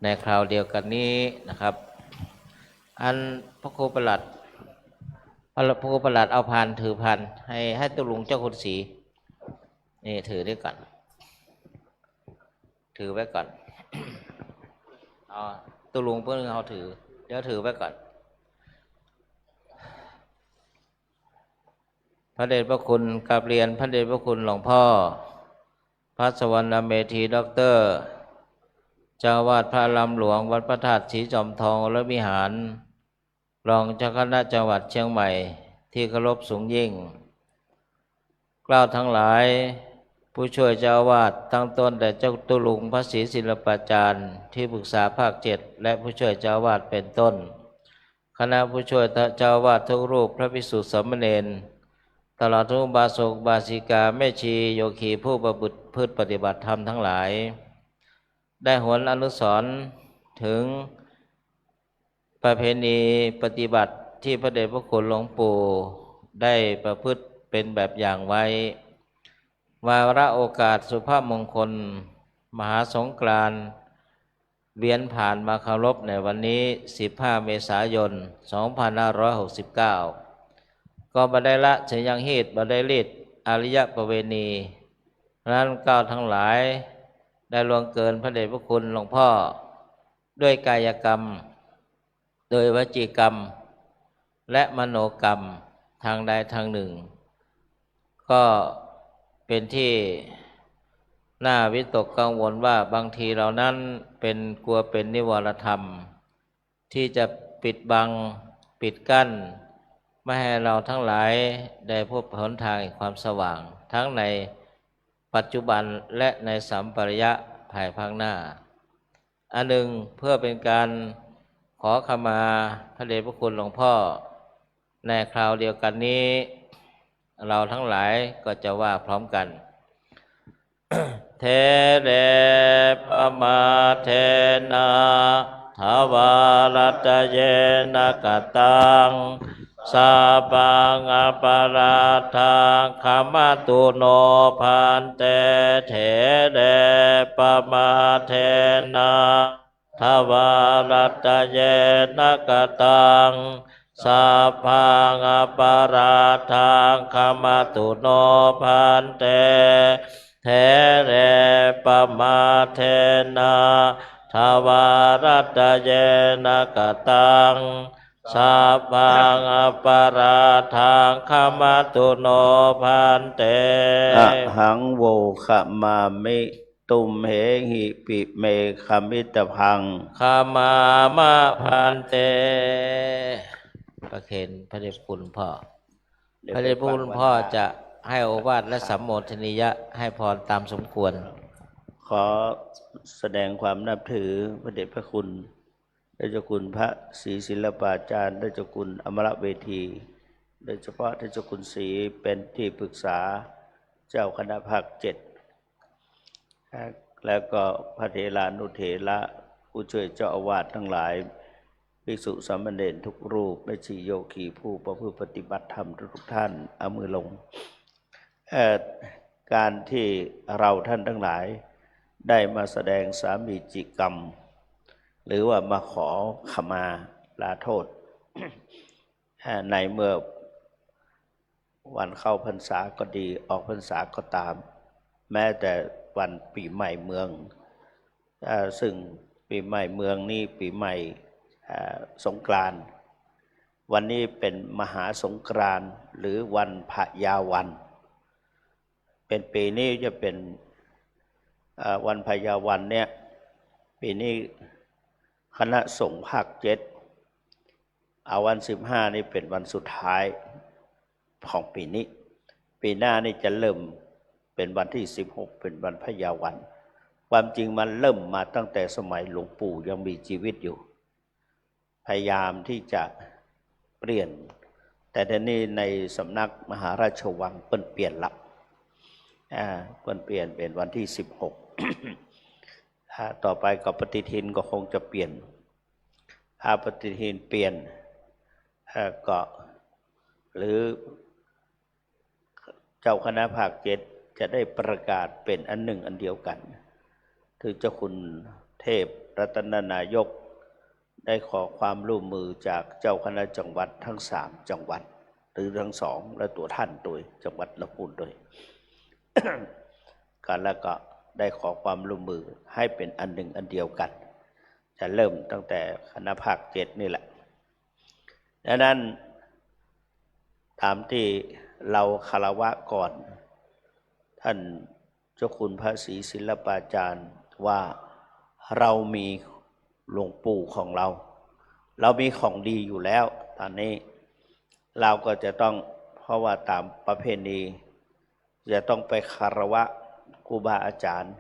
ในคราวเดียวกันนี้นะครับอันพระครูประหลัดเอาพานถือพานให้ตุลุงเจ้าคุณศรีนี่ถือด้วยก่อนถือไว้ก่อนเอาตุลุงเพื่อนเขาถือเดี๋ยวถือไว้ก่อนพระเดชพระคุณกราบเรียนพระเดชพระคุณหลวงพ่อพระสวรรณเมธีด็อกเตอร์ เจ้าอาวาสพระลำหลวงวัดพระธาตุศรีจอมทองวรวิหาร รองเจ้าคณะจังหวัดเชียงใหม่ที่เคารพสูงยิ่งกล่าวทั้งหลายผู้ช่วยเจ้าอาวาสตั้งต้นแต่เจ้าตุลุงพระศรีศิลปาจารย์ที่ปรึกษาภาค7และผู้ช่วยเจ้าอาวาสเป็นต้นคณะผู้ช่วยเจ้าอาวาสทุกรูปพระภิกษุสามเณรตลอดทุกบาศกบาสิกาแม่ชีโยคีผู้ประพฤติปฏิบัติธรรมทั้งหลายได้หวนอนุสรณ์ถึงประเพณีปฏิบัติที่พระเดชพระคุณหลวงปู่ได้ประพฤติเป็นแบบอย่างไว้วาระโอกาสสุภาพมงคลมหาสงกรานต์เวียนผ่านมาเคารพในวันนี้15 เมษายน 2569ก็บันไดละเสยังฮีตบันไดฤทธิ์อริยประเวณีนั้นก้าวทั้งหลายได้ล่วงเกินพระเดชพระคุณหลวงพ่อด้วยกายกรรมโดยวจีกรรมและมโนกรรมทางใดทางหนึ่งก็เป็นที่น่าวิตกกังวลว่าบางทีเรานั้นเป็นกลัวเป็นนิวรธรรมที่จะปิดบังปิดกั้นไม่ให้เราทั้งหลายได้พบหนทางแห่งความสว่างทั้งในปัจจุบันและในสัมปรายะภายภาคหน้าอันหนึ่งเพื่อเป็นการขอขมาพระเดชพระคุณหลวงพ่อในคราวเดียวกันนี้เราทั้งหลายก็จะว่าพร้อมกัน เทเรปมาเทนะทวารัตเยนะกตังสาปังอปาราทังขมาตุโนพันเตเทเรปมาเทนะทวารัตเยนะกตังสาพังอปาราทังขมาตุโนพันเตเทเรปมาเทนะทวารัตเยนะกตังสาพังอปาราทังขมาตุโนพันเตอะหังโวขมามิตุมเหหิปิเมขมิตพังขมามะพันเตประเคนพระเดชคุณพ่อพระเดชคุณพ่อจะให้โอวาทและสัมโมทนียะให้พรตามสมควรขอแสดงความนับถือพระเดชพระคุณได้เจ้าคุณพระศรีศิลปาจารย์ได้เจ้าคุณอมรเวทีโดยเฉพาะได้เจ้าคุณศรีเป็นที่ปรึกษาเจ้าคณะภาค7แล้วก็พระเถรานุเถระผู้ช่วยเจ้าอาวาสทั้งหลายภิกษุสามเณรทุกรูปแม่ชีโยคีผู้ประพฤติปฏิบัติธรรมทุกท่านเอามือลงการที่เราท่านทั้งหลายได้มาแสดงสามีจิกรรมหรือว่ามาขอขมาลาโทษในเมื่อวันเข้าพรรษาก็ดีออกพรรษาก็ตามแม้แต่วันปีใหม่เมืองซึ่งปีใหม่เมืองนี้ปีใหม่สงกรานต์วันนี้เป็นมหาสงกรานต์หรือวันพยาวันเป็นปีนี้จะเป็นวันพยาวันเนี่ยปีนี้คณะสงฆ์ภาค7เอาวัน15นี่เป็นวันสุดท้ายของปีนี้ปีหน้านี่จะเริ่มเป็นวันที่16เป็นวันพยาวันความจริงมันเริ่มมาตั้งแต่สมัยหลวงปู่ยังมีชีวิตอยู่พยายามที่จะเปลี่ยนแต่ทีนี้ในสำนักมหาราชวังเปลี่ยนละเปลี่ยนเป็นวันที่16ต่อไปกับปฏิทินก็คงจะเปลี่ยนถ้าปฏิทินเปลี่ยนก็หรือเจ้าคณะภาค7จะได้ประกาศเป็นอันหนึ่งอันเดียวกันถึงเจ้าคุณเทพรัตนนายกได้ขอความร่วมมือจากเจ้าคณะจังหวัดทั้ง3จังหวัดหรือทั้ง2และตัวท่านโดยจังหวัดลำพูนโดยกันแล้วก็ได้ขอความร่วมมือให้เป็นอันหนึ่งอันเดียวกันจะเริ่มตั้งแต่คณะภาค7นี่แหละดังนั้นตามที่เราคารวะก่อนท่านเจ้าคุณพระศรีศิลปาจารย์ว่า เรามีหลวงปู่ของเรา เรามีของดีอยู่แล้ว ตอนนี้เราก็จะต้องเพราะว่าตามประเพณีจะต้องไปคารวะครูบาอาจารย์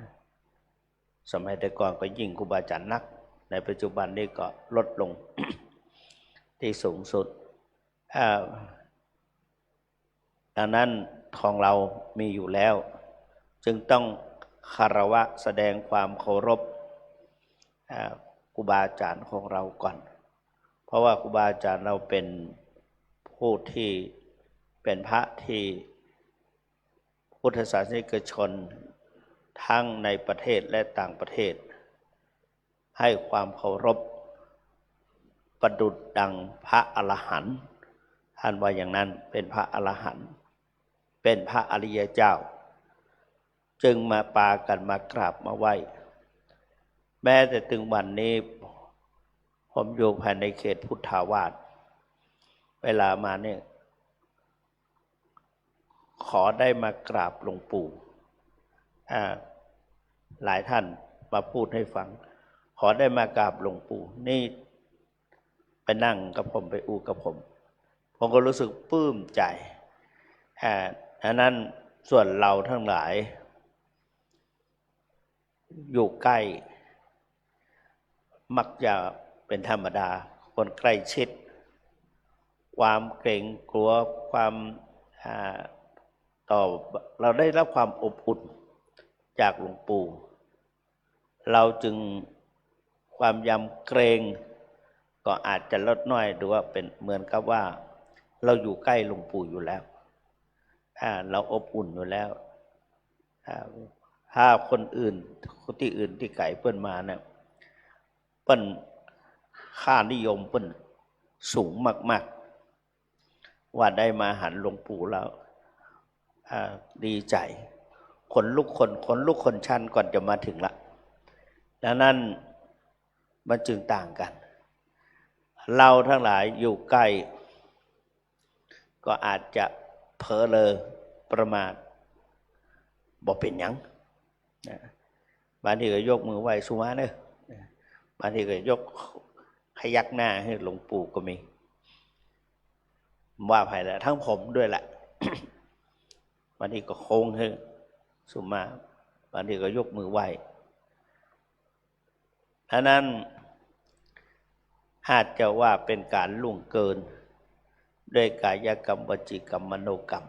สมัยแต่ก่อนก็ยิ่งครูบาอาจารย์นักในปัจจุบันนี้ก็ลดลง ที่สูงสุดดังนั้นของเรามีอยู่แล้ว จึงต้องคารวะแสดงความเคารพครูบาอาจารย์ของเราก่อน เพราะว่าครูบาอาจารย์เราเป็นผู้ที่เป็นพระที่พุทธศาสนิกชนทั้งในประเทศและต่างประเทศให้ความเคารพประดุจดังพระอรหันต์ท่านว่าอย่างนั้นเป็นพระอรหันต์เป็นพระอริยเจ้าจึงมาปากันมากราบมาไหว้แม้แต่ถึงวันนี้ผมอยู่ภายในเขตพุทธาวาสเวลามาเนี่ยขอได้มากราบหลวงปู่หลายท่านมาพูดให้ฟังขอได้มากราบหลวงปู่นี่ไปนั่งกับผมไปอูกับผมก็รู้สึกปลื้มใจอันนั้นส่วนเราทั้งหลายอยู่ใกล้มักจะเป็นธรรมดาคนใกล้ชิดความเกรงกลัวความต่อเราได้รับความอบอุ่นจากหลวงปู่เราจึงความยำเกรงก็อาจจะลดน้อยดูว่าเป็นเหมือนกับว่าเราอยู่ใกล้หลวงปู่อยู่แล้วเราอบอุ่นอยู่แล้วถ้าคนอื่นที่อื่นที่ไกลเปิ้นมาเนี่ยเปิ้นค่านิยมเปิ้นสูงมากๆว่าได้มาหันหลวงปู่แล้วดีใจขนลุกคนชั้นก่อนจะมาถึงละดังนั้นมันจึงต่างกันเราทั้งหลายอยู่ใกล้ก็อาจจะเผลอเลยประมาทบ่เป็นหยังบางทีก็ยกมือไหว้สุมาเนอะบางทีก็ยกขยักหน้าให้หลวงปู่ก็มีว่าไปแล้วทั้งผมด้วยแหละ บางทีก็โค้งให้สุมาบางทีก็ยกมือไหว้ฉะนั้นอาจจะว่าเป็นการล่วงเกินด้วยกายกรรมวจีกรรมมโนกรรม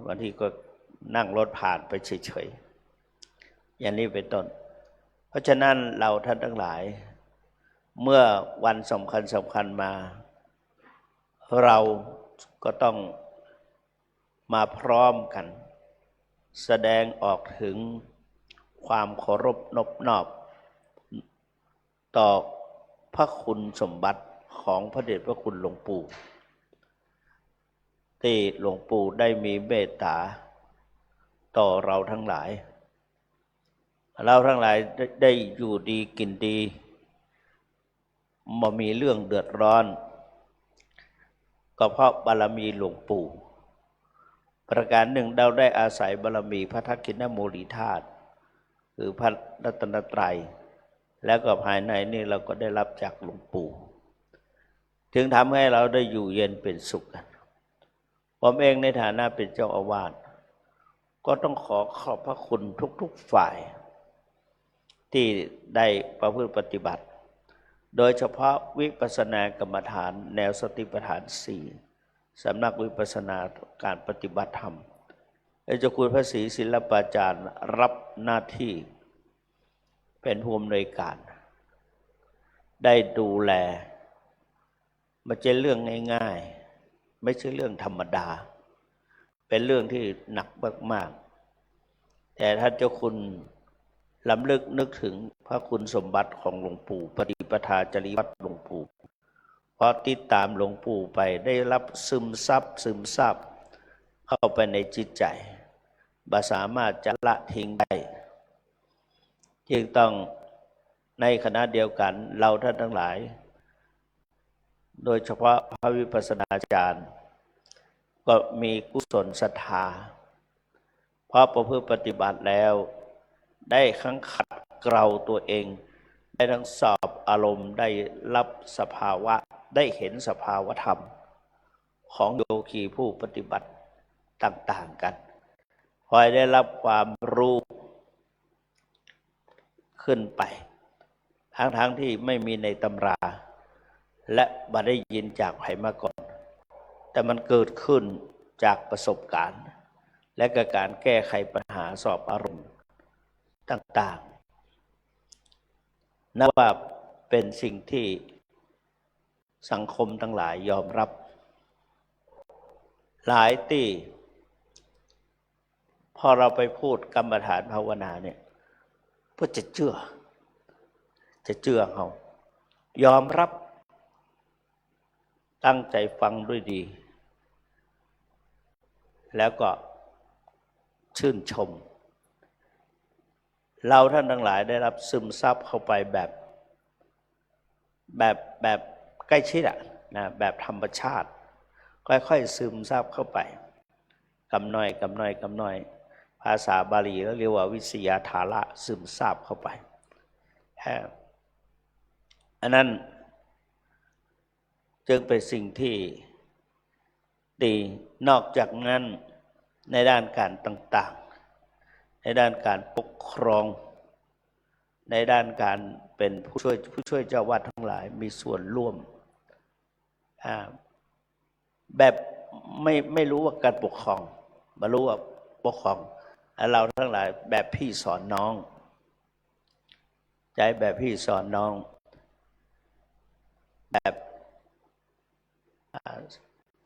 บางทีก็นั่งรถผ่านไปเฉยๆอย่างนี้เป็นต้นเพราะฉะนั้นเราท่านทั้งหลายเมื่อวันสำคัญมาเราก็ต้องมาพร้อมกันแสดงออกถึงความเคารพนอบน้อมต่อพระคุณสมบัติของพระเดชพระคุณหลวงปู่ที่หลวงปู่ได้มีเมตตาต่อเราทั้งหลายเราทั้งหลายได้อยู่ดีกินดีบ่มีเรื่องเดือดร้อนก็เพราะบารมีหลวงปู่ประการหนึ่งเราได้อาศัยบารมีพระทักษิณโมลีธาตุคือพระรัตนตรัยแล้วก็ภายในนี่เราก็ได้รับจากหลวงปู่ถึงทำให้เราได้อยู่เย็นเป็นสุขกันผมเองในฐานะเป็นเจ้าอาวาสก็ต้องขอบพระคุณทุกฝ่ายที่ได้ประพฤติปฏิบัติโดยเฉพาะวิปัสสนากรรมฐานแนวสติปัฏฐาน4สำนักวิปัสสนาการปฏิบัติธรรมเจ้าคุณพระศรีศิลปาจารย์รับหน้าที่เป็นผู้อำนวยการได้ดูแลไม่ใช่เรื่องง่ายๆไม่ใช่เรื่องธรรมดาเป็นเรื่องที่หนักมากๆแต่ท่านเจ้าคุณล้ำลึกนึกถึงพระคุณสมบัติของหลวงปู่ปฏิปทาจริยวัตรหลวงปู่พอติดตามหลวงปู่ไปได้รับซึมซับเข้าไปในจิตใจบ่สามารถจะละทิ้งได้จึงต้องในขณะเดียวกันเราท่านทั้งหลายโดยเฉพาะพระวิปัสสนาจารย์ก็มีกุศลศรัทธาเพราะประพฤติปฏิบัติแล้วได้ขังขัด เกลาตัวเองได้ทั้งสอบอารมณ์ได้รับสภาวะได้เห็นสภาวธรรมของโยคีผู้ปฏิบัติต่างๆกันคอยได้รับความรู้ขึ้นไปทั้งที่ไม่มีในตำราและบ่ได้ยินจากใครมาก่อนแต่มันเกิดขึ้นจากประสบการณ์และการแก้ไขปัญหาสอบอารมณ์ต่างๆนับว่าเป็นสิ่งที่สังคมทั้งหลายยอมรับหลายที่พอเราไปพูดกรรมฐานภาวนาเนี่ยเพื่อจะเชื่อเขายอมรับตั้งใจฟังด้วยดีแล้วก็ชื่นชมเราท่านทั้งหลายได้รับซึมซับเข้าไปแบบใกล้ชิดนะแบบธรรมชาติค่อยๆซึมซับเข้าไปกำน้อยภาษาบาลีแล้วเรียกว่าวิสยาฐาระซึมซับเข้าไปอันนั้นจึงเป็นสิ่งที่ดีนอกจากนั้นในด้านการต่างๆในด้านการปกครองในด้านการเป็นผู้ช่วยเจ้าวาดทั้งหลายมีส่วนร่วมแบบไม่รู้ว่าการปกครองมารู้ว่าปกครองเราทั้งหลายแบบพี่สอนน้องใจแบบพี่สอนน้องแบบ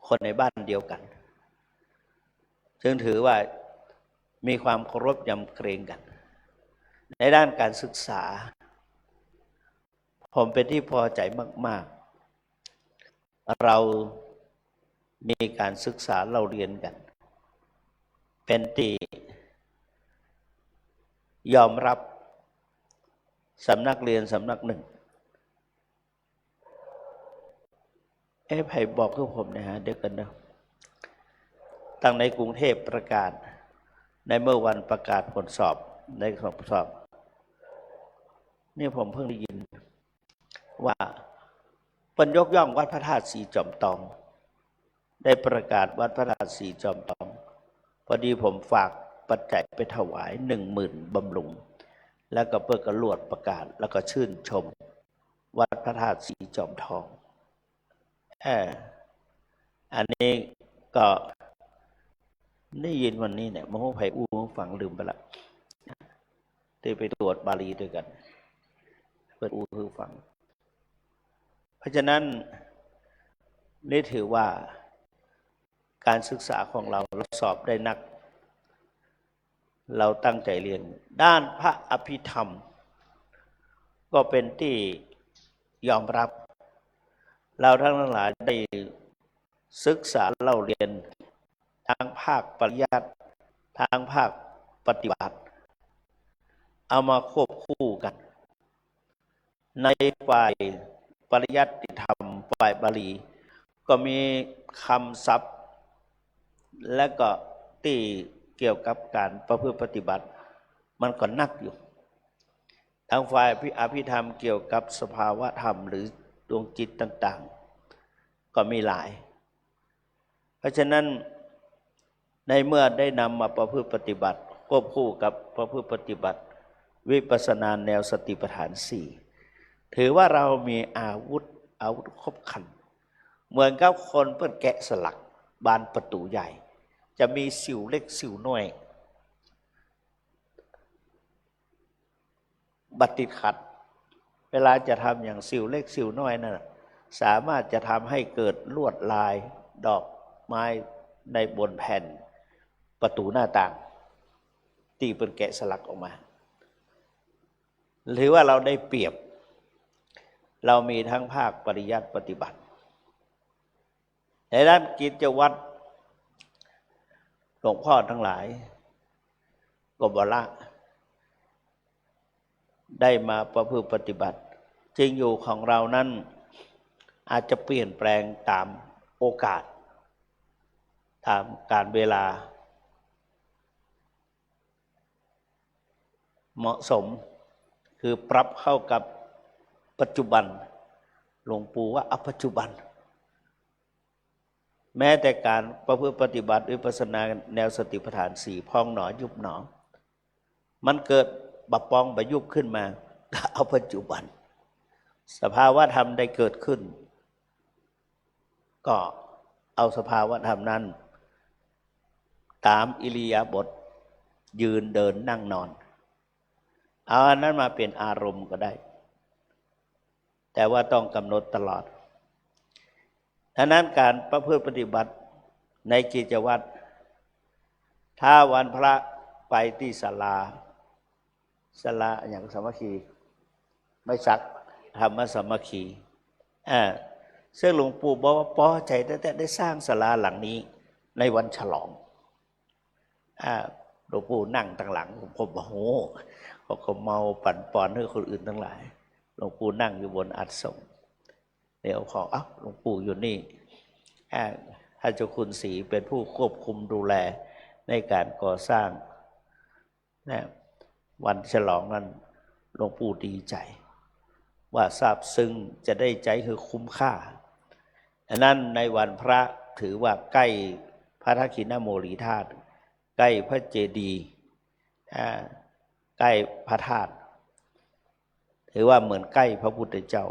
คนในบ้านเดียวกันซึ่งถือว่ามีความเคารพยำเกรงกันในด้านการศึกษาผมเป็นที่พอใจมากๆเรามีการศึกษาเราเรียนกันเป็นที่ยอมรับสำนักเรียนสำนักหนึ่งไผ่บอกกับผมนะฮะเดี๋ยวกันนะตั้งในกรุงเทพประกาศในเมื่อวันประกาศผลสอบในสอบนี่ผมเพิ่งได้ยินว่าเป็นยกย่องวัดพระธาตุสีจอมทองได้ประกาศวัดพระธาตุสีจอมทองพอดีผมฝากปัจจัยไปถวาย 10,000 บำรุงแล้วก็เพื่อกระลวดประกาศแล้วก็ชื่นชมวัดพระธาตุสีจอมทองอันนี้ก็ได้ยินวันนี้เนี่ยมโหไผ่อู้ฟังลืมไปละที่ไปตรวจบาลีด้วยกันเปิดอู้คือฟังเพราะฉะนั้นนี่ถือว่าการศึกษาของเราสอบได้นักเราตั้งใจเรียนด้านพระอภิธรรมก็เป็นที่ยอมรับเราทั้งหลายได้ศึกษาเราเรียนทางภาคปริยัติทางภาคปฏิบัติเอามาควบคู่กันในฝ่ายปริยัติธรรมฝ่ายบาลีก็มีคำศัพท์และก็ที่เกี่ยวกับการประพฤติปฏิบัติมันก็นักอยู่ทางฝ่ายอภิธรรมเกี่ยวกับสภาวะธรรมหรือดวงจิตต่างๆก็มีหลายเพราะฉะนั้นในเมื่อได้นำมาประพฤติปฏิบัติควบคู่กับประพฤติปฏิบัติวิปัสสนาแนวสติปัฏฐาน4ถือว่าเรามีอาวุธครบครันเหมือนกับคนเปิ้นแกะสลักบานประตูใหญ่จะมีสิวเล็กสิวน้อยบัดติดขัดเวลาจะทำอย่างสิวเล็กสิวน้อยนั่นสามารถจะทำให้เกิดลวดลายดอกไม้ในบนแผ่นประตูหน้าต่างตีเป็นแกะสลักออกมาหรือว่าเราได้เปรียบเรามีทั้งภาคปริยัติปฏิบัติในด้านกิจวัตรหลวงพ่อทั้งหลายก็บ่ละได้มาประพฤติปฏิบัติจริงอยู่ของเรานั้นอาจจะเปลี่ยนแปลงตามโอกาสตามการเวลาเหมาะสม คือปรับเข้ากับปัจจุบันหลวงปู่ว่าอปัจจุบันแม้แต่การประพฤติปฏิบัติวิปัสสนาแนวสติปัฏฐานสี่พองหนอยุบหนอมันเกิดบะปองบะยุบขึ้นมาเอาปัจจุบันสภาวะธรรมได้เกิดขึ้นก็เอาสภาวะธรรมนั้นตามอิริยาบถยืนเดินนั่งนอนเอาอันนั้นมาเป็นอารมณ์ก็ได้แต่ว่าต้องกำหนดตลอดดังนั้นการประพฤติปฏิบัติในกิจวัตรถ้าวันพระไปที่ศาลาอย่างสามัคคีไม่ซักธรรมสามัคคีซึ่งหลวงปู่บอกว่าพอใจแต่ได้สร้างศาลาหลังนี้ในวันฉลองหลวงปู่นั่งตั้งหลังผมบอกโอ้เขาก็เมาปั่นปอนให้คนอื่นทั้งหลายหลวงปู่นั่งอยู่บนอัฐสงฆ์เดี๋ยวขอหลวงปู่อยู่นี่ท่านเจ้าคุณศรีเป็นผู้ควบคุมดูแลในการก่อสร้างวันฉลองนั้นหลวงปู่ดีใจว่าซาบซึ้งจะได้ใจคือคุ้มค่าอันนั้นในวันพระถือว่าใกล้พระทักษิณโมลีธาตุใกล้พระเจดีย์ใกล้พระธาตุถือว่าเหมือนใกล้พระพุทธเจ้า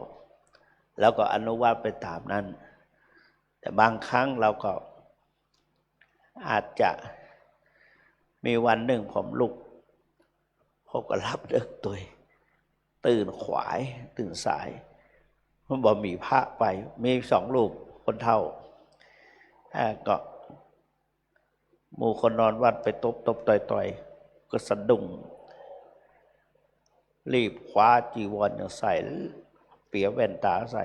แล้วก็อนุวาตไปตามนั้นแต่บางครั้งเราก็อาจจะมีวันหนึ่งผมลุกผมก็รับเลิกตัวตื่นขวายตื่นสายมันบอกมีพระไปมี2 รูปคนเฒ่าก็หมู่คนนอนวัดไปตบต่อยก็สะดุ้งรีบคว้าจีวรอย่างใส่เปียแว่นตาใส่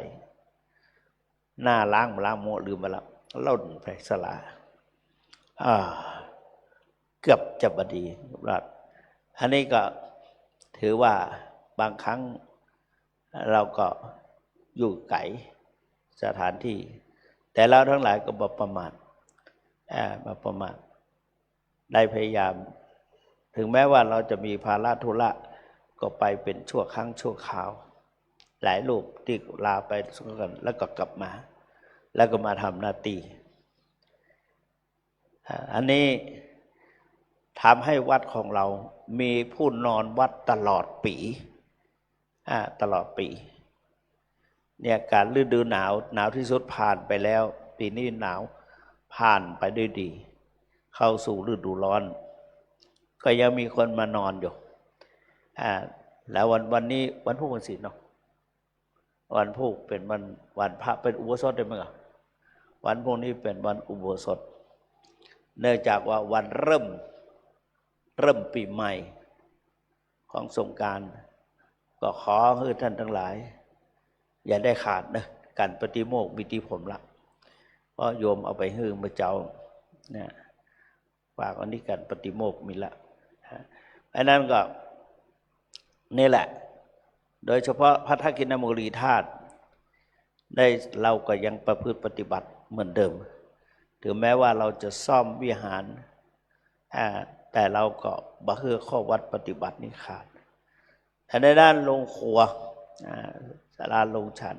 หน้าล้างโมลืมไปแล้วล่นไปศาลาเกือบจะบดีรัฐอันนี้ก็ถือว่าบางครั้งเราก็อยู่ไกลสถานที่แต่เราทั้งหลายก็บ่ประมาทได้พยายามถึงแม้ว่าเราจะมีภาระธุระก็ไปเป็นชั่วครั้งชั่วคราวหลายรูปที่ลาไปสักกันแล้วก็กลับมาแล้วก็มาทำหน้าที่อันนี้ทำให้วัดของเรามีผู้นอนวัดตลอดปีเนี่ยการฤดูหนาวที่สุดผ่านไปแล้วปีนี้หนาวผ่านไปด้วยดีเข้าสู่ฤดูร้อนก็ยังมีคนมานอนอยู่แล้ววันนี้วันพุธวันศีลเนาะวันพุธเป็นวันพระเป็นอุโบสถได้ไหมครับวันพวกนี้เป็นวันอุโบสถเนื่องจากว่าวันเริ่มปีใหม่ของสงกรานต์ก็ขอให้ท่านทั้งหลายอย่าได้ขาดนะการปฏิโมกข์มีที่ผมละเพราะโยมเอาไปฮื้อมาเจ้าเนี่ยฝากอันนี้การปฏิโมกข์มีละอันนั้นก็นี่แหละโดยเฉพาะพระทักษิณโมลีธาตุได้เราก็ยังประพฤติปฏิบัติเหมือนเดิมถึงแม้ว่าเราจะซ่อมวิหารแต่เราก็บ่เฮือข้อวัดปฏิบัตินี้ขาดแต่ในด้านโรงครัวศาลาโรงฉัน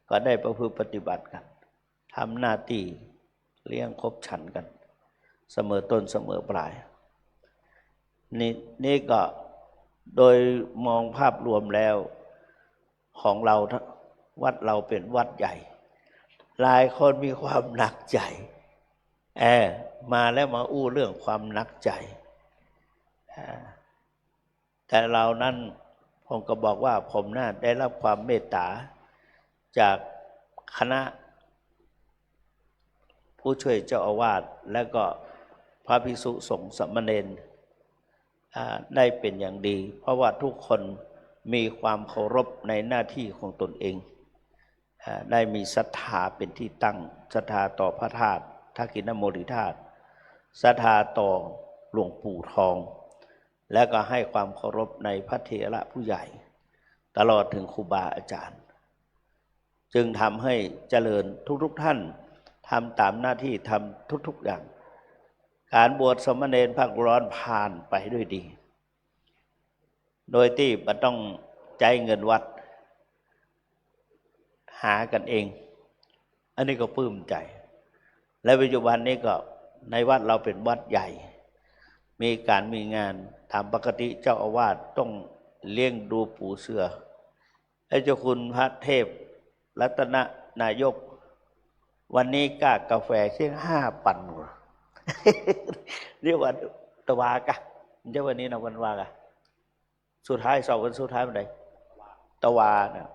ก็ได้ประพฤติปฏิบัติกันทำหน้าที่เลี้ยงครบฉันกันเสมอต้นเสมอปลายนี่ก็โดยมองภาพรวมแล้วของเราวัดเราเป็นวัดใหญ่หลายคนมีความหนักใจมาแล้วมาอู้เรื่องความหนักใจแต่เรานั้นผมก็บอกว่าผมน่าได้รับความเมตตาจากคณะผู้ช่วยเจ้าอาวาสและก็พระภิกษุสงฆ์สามเณรได้เป็นอย่างดีเพราะว่าทุกคนมีความเคารพในหน้าที่ของตนเองได้มีศรัทธาเป็นที่ตั้งศรัทธาต่อพระธาตุทักษิณโมลีธาตุศรัทธาต่อหลวงปู่ทองและก็ให้ความเคารพในพระเถระผู้ใหญ่ตลอดถึงครูบาอาจารย์จึงทำให้เจริญทุกท่านทำตามหน้าที่ทำทุกอย่างการบวชสมณเณรภาคร้อนผ่านไปด้วยดีโดยที่ไม่ต้อง จ่ายเงินวัดหากันเอง อันนี้ก็ปลื้มใจ และปัจจุบันนี้ก็ในวัดเราเป็นวัดใหญ่ มีการมีงานตามปกติเจ้าอาวาสต้องเลี้ยงดูปู่เสือไอ้เจ้าคุณพระเทพรัตนนายกวันนี้กากาแฟเชี่ยง5 ปัน เรียกว่าตะวากะเจ้าวันนี้นะวันวากะสุดท้าย2 วันสุดท้ายวันไหนตะวานะ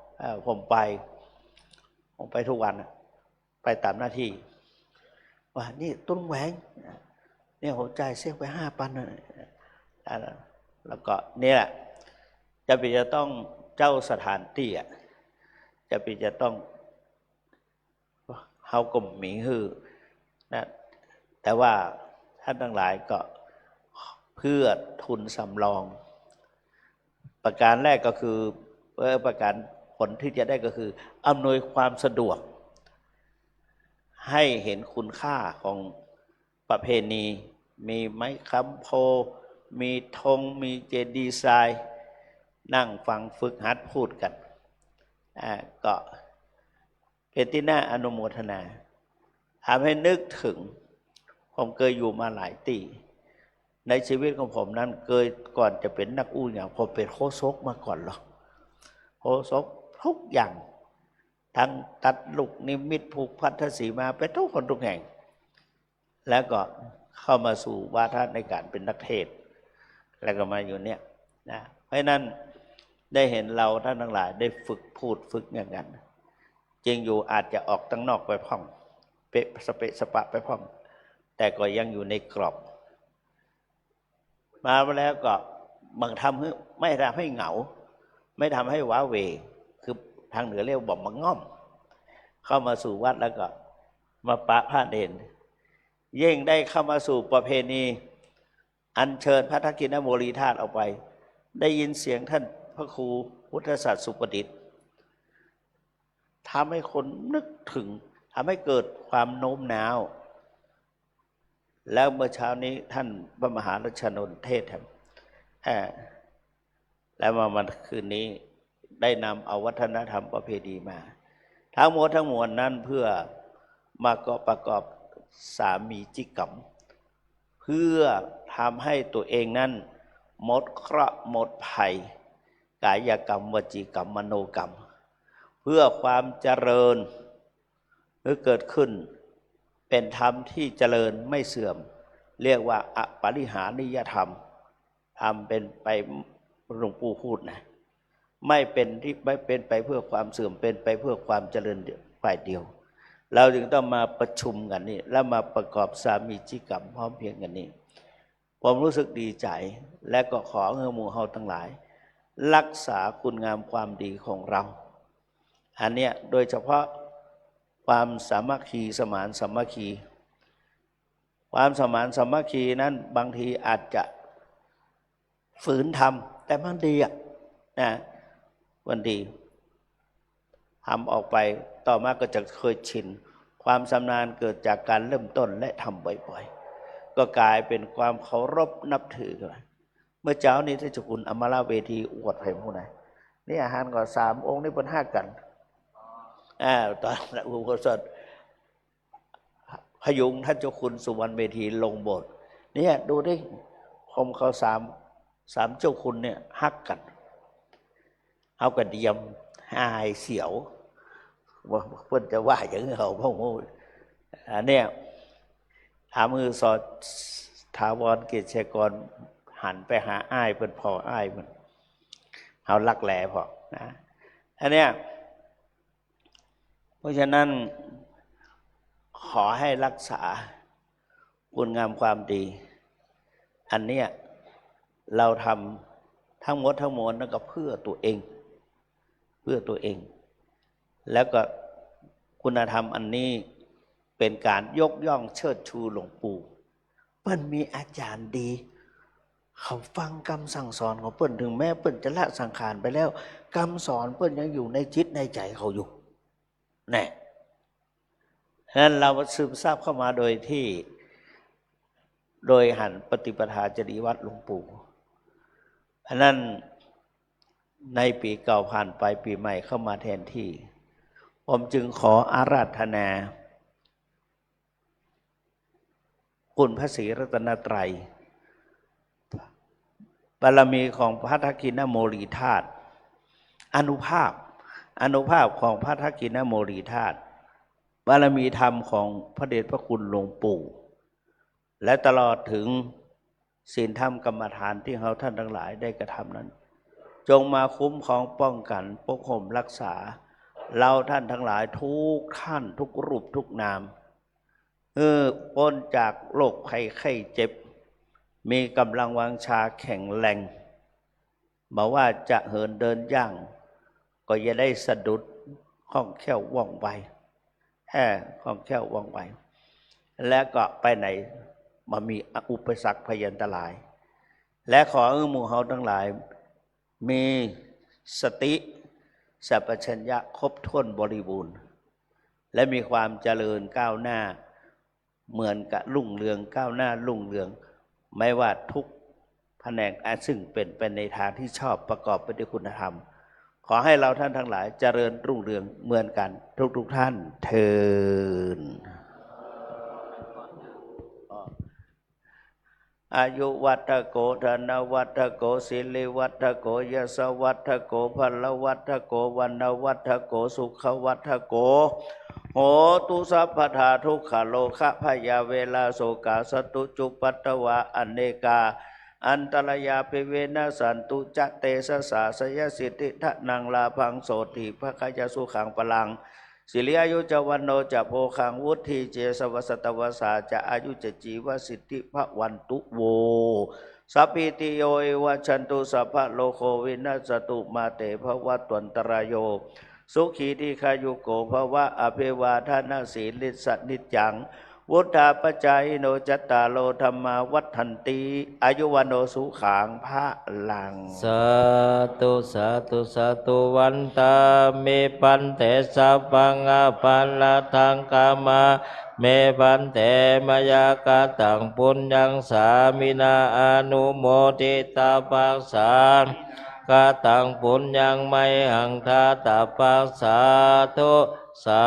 ผมไปทุกวันนะไปตามหน้าที่ว่านี่ต้นแหวงเนี่ยผมจ่ายเสียไป5 ปันนะแล้วก็นี่แหละจะต้องเจ้าสถานที่อ่ะจะต้องเฮาก็มีฮือนะแต่ว่าท่านทั้งหลายก็เพื่อทุนสำรองประการแรกก็คือประการผลที่จะได้ก็คืออำนวยความสะดวกให้เห็นคุณค่าของประเพณีมีไม้ค้ำโพมีธงมีเจดีย์ทรายนั่งฟังฝึกหัดพูดกันก็เป็นที่น่าอนุโมทนาทำให้นึกถึงผมเคยอยู่มาหลายปีในชีวิตของผมนั้นเคยก่อนจะเป็นนักอู้อย่างผมเป็นโฆษกมาก่อนหรอกโฆษกทุกอย่างทั้งตัดลูกนิมิตผูกพัทธสีมาไปทุกคนทุกแห่งแล้วก็เข้ามาสู่วาทะในการเป็นนักเทศน์แล้วก็มาอยู่เนี่ยนะเพราะนั้นได้เห็นเราท่านทั้งหลายได้ฝึกพูดฝึกอย่างนั้นจริงอยู่อาจจะออกตั้งนอกไปพ่องเปะสปะไปพ่องแต่ก็ยังอยู่ในกรอบมาแล้วก็บางทำให้ไม่ทำให้เหงาไม่ทำให้ว้าเหวคือทางเหนือเรียกบอกมังง่อมเข้ามาสู่วัดแล้วก็มาปะผ้าเด่นยิ่งได้เข้ามาสู่ประเพณีอัญเชิญพระทักษิณโมลีธาตุออกไปได้ยินเสียงท่านพระครูพุทธศาสตร์สุประดิษฐ์ทำให้คนนึกถึงทำให้เกิดความโน้มน้าวแล้วเมื่อเช้านี้ท่านพระมหารัชนนท์เทศน์แล้วมาคืนนี้ได้นำเอาวัฒนธรรมประเพณีมาทั้งหมดทั้งมวลนั้นเพื่อมาประกอบสามีจิกรรมเพื่อทำให้ตัวเองนั้นหมดเคราะห์หมดภัยกายกรรมวจีกรรมมโนกรรมเพื่อความเจริญหรือเกิดขึ้นเป็นธรรมที่เจริญไม่เสื่อมเรียกว่าอปริหานิยธรรมทำเป็นไปหลวงปู่พูดนะไม่เป็นไปเพื่อความเสื่อมเป็นไปเพื่อความเจริญฝ่ายเดียวเราจึงต้องมาประชุมกันนี่แล้วมาประกอบสามีจิกรรมพร้อมเพียงกันนี้ผมรู้สึกดีใจและก็ขอให้หมู่เฮาทั้งหลายรักษาคุณงามความดีของเราอันเนี้ยโดยเฉพาะความสามัคคีสมานสามัคคีความสมานสามัคคีนั้นบางทีอาจจะฝืนทำแต่มันดีนะวันดีทำออกไปต่อมาก็จะเคยชินความชำนาญเกิดจากการเริ่มต้นและทำบ่อยๆก็กลายเป็นความเคารพนับถือกันเมื่อเช้านี้ที่เจ้าคุณอมราเวทีอวดให้ผู้ไหนนี่อาหารก็3 องค์นี่เป็น5 กันตอนอุโบสถพยุงท่านเจ้าคุณสุวรรณเวทีลงโบสถ์เนี่ยดูดิผมเขาสามเจ้าคุณเนี่ยฮักกันเอากระเดียมหายเสียวว่าเพิ่นจะว่าอย่างเขาพ่อโง่อันเนี้ยถามมือสอดถาวรเกศเชกรหันไปหาอ้ายเพิ่นพออ้ายมันเอาลักแหล่พอนะอันเนี้ยเพราะฉะนั้นขอให้รักษาคุณงามความดีอันเนี้ยเราทำทั้งหมดทั้งมวลนั่นก็เพื่อตัวเองแล้วก็คุณธรรมอันนี้เป็นการยกย่องเชิดชูหลวงปู่เปิ้นมีอาจารย์ดีเขาฟังคำสั่งสอนของเปิ้นถึงแม้เปิ้นจะละสังขารไปแล้วคำสอนเปิ้นยังอยู่ในจิตในใจเขาอยู่แน่ฉะนั้นเราซึมซาบเข้ามาโดยหันปฏิปทาจริยวัตรหลวงปู่ฉะนั้น ในปีเก่าผ่านไปปีใหม่เข้ามาแทนที่ ผมจึงขออาราธนาคุณพระศรีรัตนตรัยบารมีของพระทักษิณโมลีธาตุอานุภาพของพระทักษิณโมลีธาตุบารมีธรรมของพระเดชพระคุณหลวงปู่ และตลอดถึงศีลธรรมกรรมฐานที่เราท่านทั้งหลายได้กระทำนั้น จงมาคุ้มของป้องกันปกห่มรักษาเราท่านทั้งหลายทุกท่านทุกรูปทุกนามพ้นจากโรคภัยไข้เจ็บมีกำลังวังชาแข็งแรงบอกว่าจะเหินเดินย่างก็อย่าได้สะดุดคล่องแคล่วว่องไวคล่องแคล่วว่องไวและก็ไปไหนมามีอุปสรรคพยันตรายและขอหมู่เฮาทั้งหลายมีสติสัพพัญญะครบถ้วนบริบูรณ์และมีความเจริญก้าวหน้าเหมือนกับรุ่งเรืองก้าวหน้ารุ่งเรืองไม่ว่าทุกแผนกซึ่งเป็นไปในทางที่ชอบประกอบไปด้วยคุณธรรมขอให้เราท่านทั้งหลายเจริญรุ่งเรืองเหมือนกันทุกท่านเทินอายุวัฏโกธนวัฏโกศิริวัฏโกยศวัฏโกพลวัฏโกวันวัฏโกสุขวัฏโกโหตุสัพพทาทุกขโลคะพยาเวลาโสกาสตุจุปัตตวะอเนกาอันตรยาภิเวนะสันตุจะเตสสาสยสิทธิทะนังลาพังโสติภคยสุขังปลังสิริอายุจวันโนจะโพคังวุฒิเจสวสตวสาจะอายุจะจีวสิทธิภวันตุโวสัพพิติโยเอวชันตุสัพพะโลโควินัสตุมาเตภวัตวันตรายโยสุขีทีขายุโกภวะอภิวาทนาสีลิสนิจจังวุฒาปจายโนจัตตาโลธรรมาวัฏันติอายุวันโนสุขังพระลังสาธุสาธุสาธุวันตาเมปันเตสัพพังอาปันละทังกามาเมปันเตมยากาตังปุญญังสามินาอนุโมทิตาปัสสากาตังปุญญังไมหังทาตาปัสสาธุสา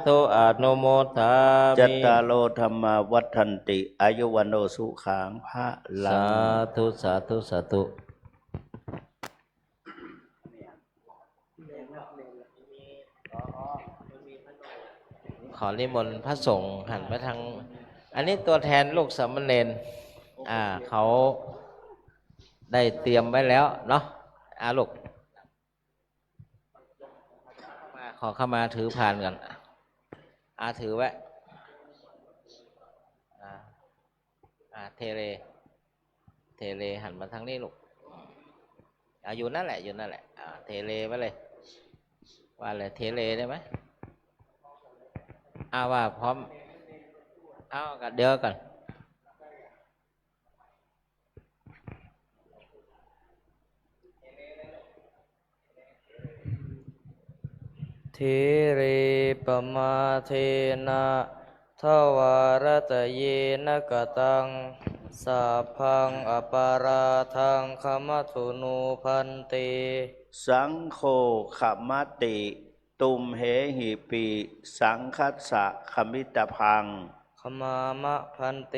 ธุอนุโมทามิจัตตาโลธรรมาวัฏันติอายุวันโนสุขังพระลังสาธุสาธุสาธุขอนิมนต์พระสงฆ์หันไปทางอันนี้ตัวแทนลูกสามเณรเขาได้เตรียมไว้แล้วเนาะลูกขอเข้ามาถือพานกันถือไว้เทเลหันมาทางนี้ลูกอยู่นั่นแหละเทเลไว้เลยว่าเลยเทเลได้ไหมว่าพร้อมกันเดี๋ยวกันเทเรปมาเทนะทวารตะเยนะกตังสัพพังอปาราทังขมัตถุนูพันเตสังโฆขมติตุมเหหิปิสังคัสสะขมิตพังขมามะพันเต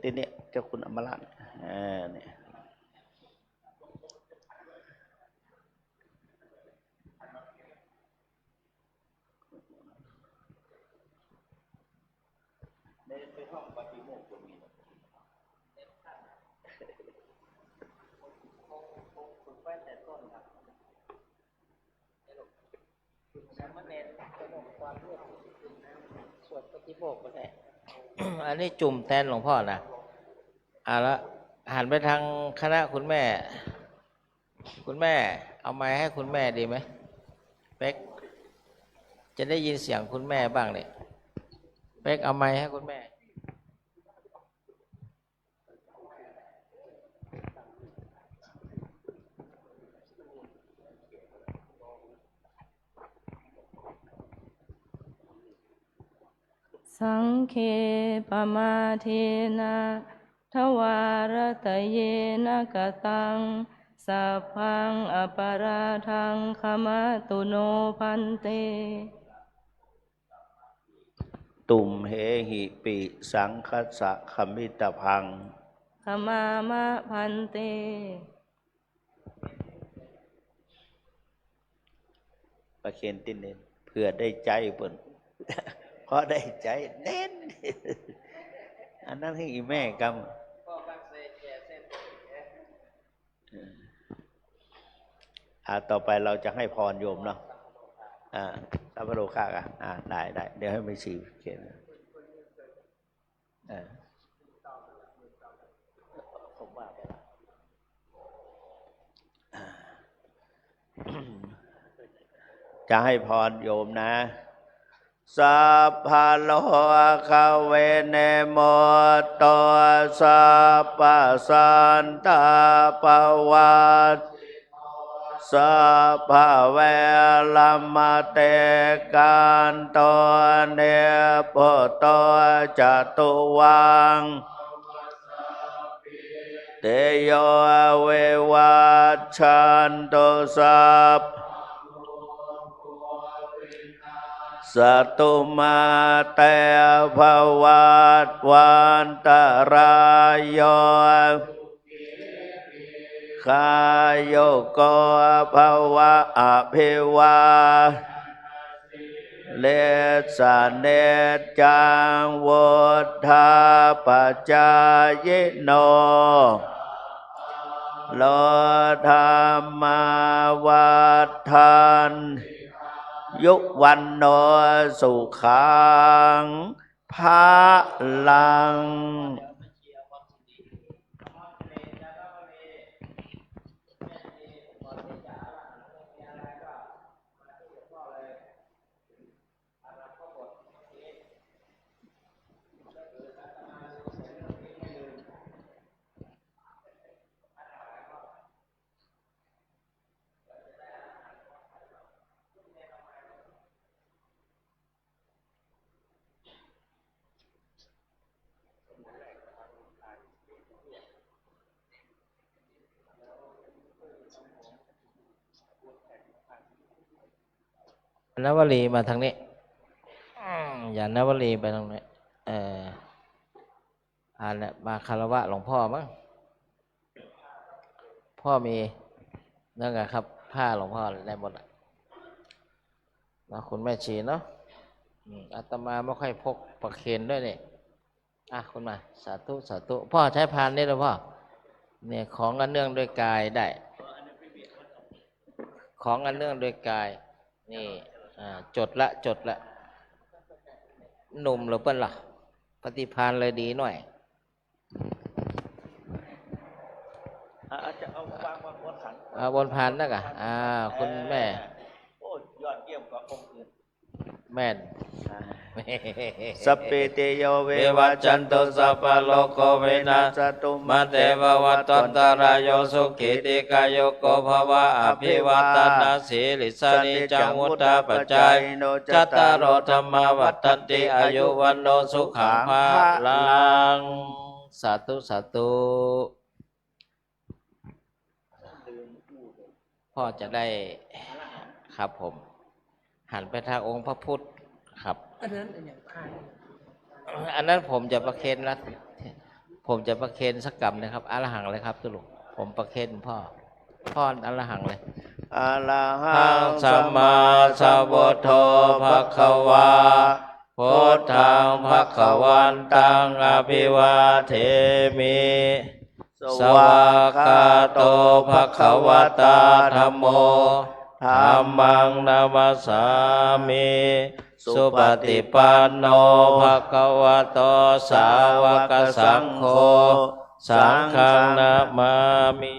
ทีนี้เจ้าคุณอมรรัตน์เนี่ยอันนี้จุ่มแทนหลวงพ่อนะแล้วหันไปทางคณะคุณแม่เอาไม้ให้คุณแม่ดีไหมเป๊กจะได้ยินเสียงคุณแม่บ้างเนี่ยเป๊กเอาไม้ให้คุณแม่สังเคปมาเทนะท วารตะเยนะกตังสัพพังอปาราทังขมาตุโนพันเตตุมเหหิปิสังคัสสะขมิตพังขมามะพันเตประเคนตินเน้นเพื่อได้ใจเปิ่น เพราะได้ใจเน้น อันนั้นให้อีแม่กำต่อไปเราจะให้พรโยมเนาะสัพพโลกะได้เดี๋ยวให้ไม่ชีเขียนผมว่าไปแล้วจะให้พรโยมนะสัพพะโลกเวเนโมโตสัพพะสันตาปวัตสัพพะเวลัมมะเตกันโตเนปโตจตุวังเตโยเววัชชันโตสัพสัตตุมาเตภวัตวันตรายโยขายโยโกภวะอภิวาเลสเนจังวุฒาปัจจายโนโลธรรมาวัฏฐานยุวันโนสุขังภาลังนวลีมาทางนี้อย่านวลีไปทางนี้เนี่ยมาคารวะหลวงพ่อมั้งพ่อมีนั่นไงครับผ้าหลวงพ่อได้หมดนะคุณแม่ชีเนาะอาตมาไม่ค่อยพกประเคนด้วยเนี่ยคุณมาสาธุสาธุพ่อใช้พานนี่หรือพ่อเนี่ยของอันเนื่องด้วยกายได้ของอันเนื่องด้วยกายนี่จดละหนุ่มหรือเปล่าปฏิภาณเลยดีหน่อยจะเอาวางบนขันบนพานนักคุณแม่โอ้ยอดเยี่ยมกว่าองค์อื่นแม่นสัพเพเตโยเววัจจันตุสัพพะโลกเวนัสตุมาเตววัตตันตรายโยสุขิติกายโกภวะอภิวัตนาสีลิสานิจังวุตาปัจจัยจัตตารโอธรรมาวัตตันติอายุวันโนสุขังภาลังสาธุสาธุพ่อจะได้ครับผมหันไปทางองค์พระพุทธครับอันนั้นผมจะประเคนนะผมจะประเคนสักกรรมนะครับอรหังเลยครับตุลุผมประเคนพ่ออรหังเลยอรหังสัมมาสัมพุทโธภควาพุทธังภควันตังอภิวาเทมิสวากาโตภควตาธัมโมธัมมังนามัสสามิสุปฏิปันโนภควโตสาวกสังโฆสังฆังนามามิ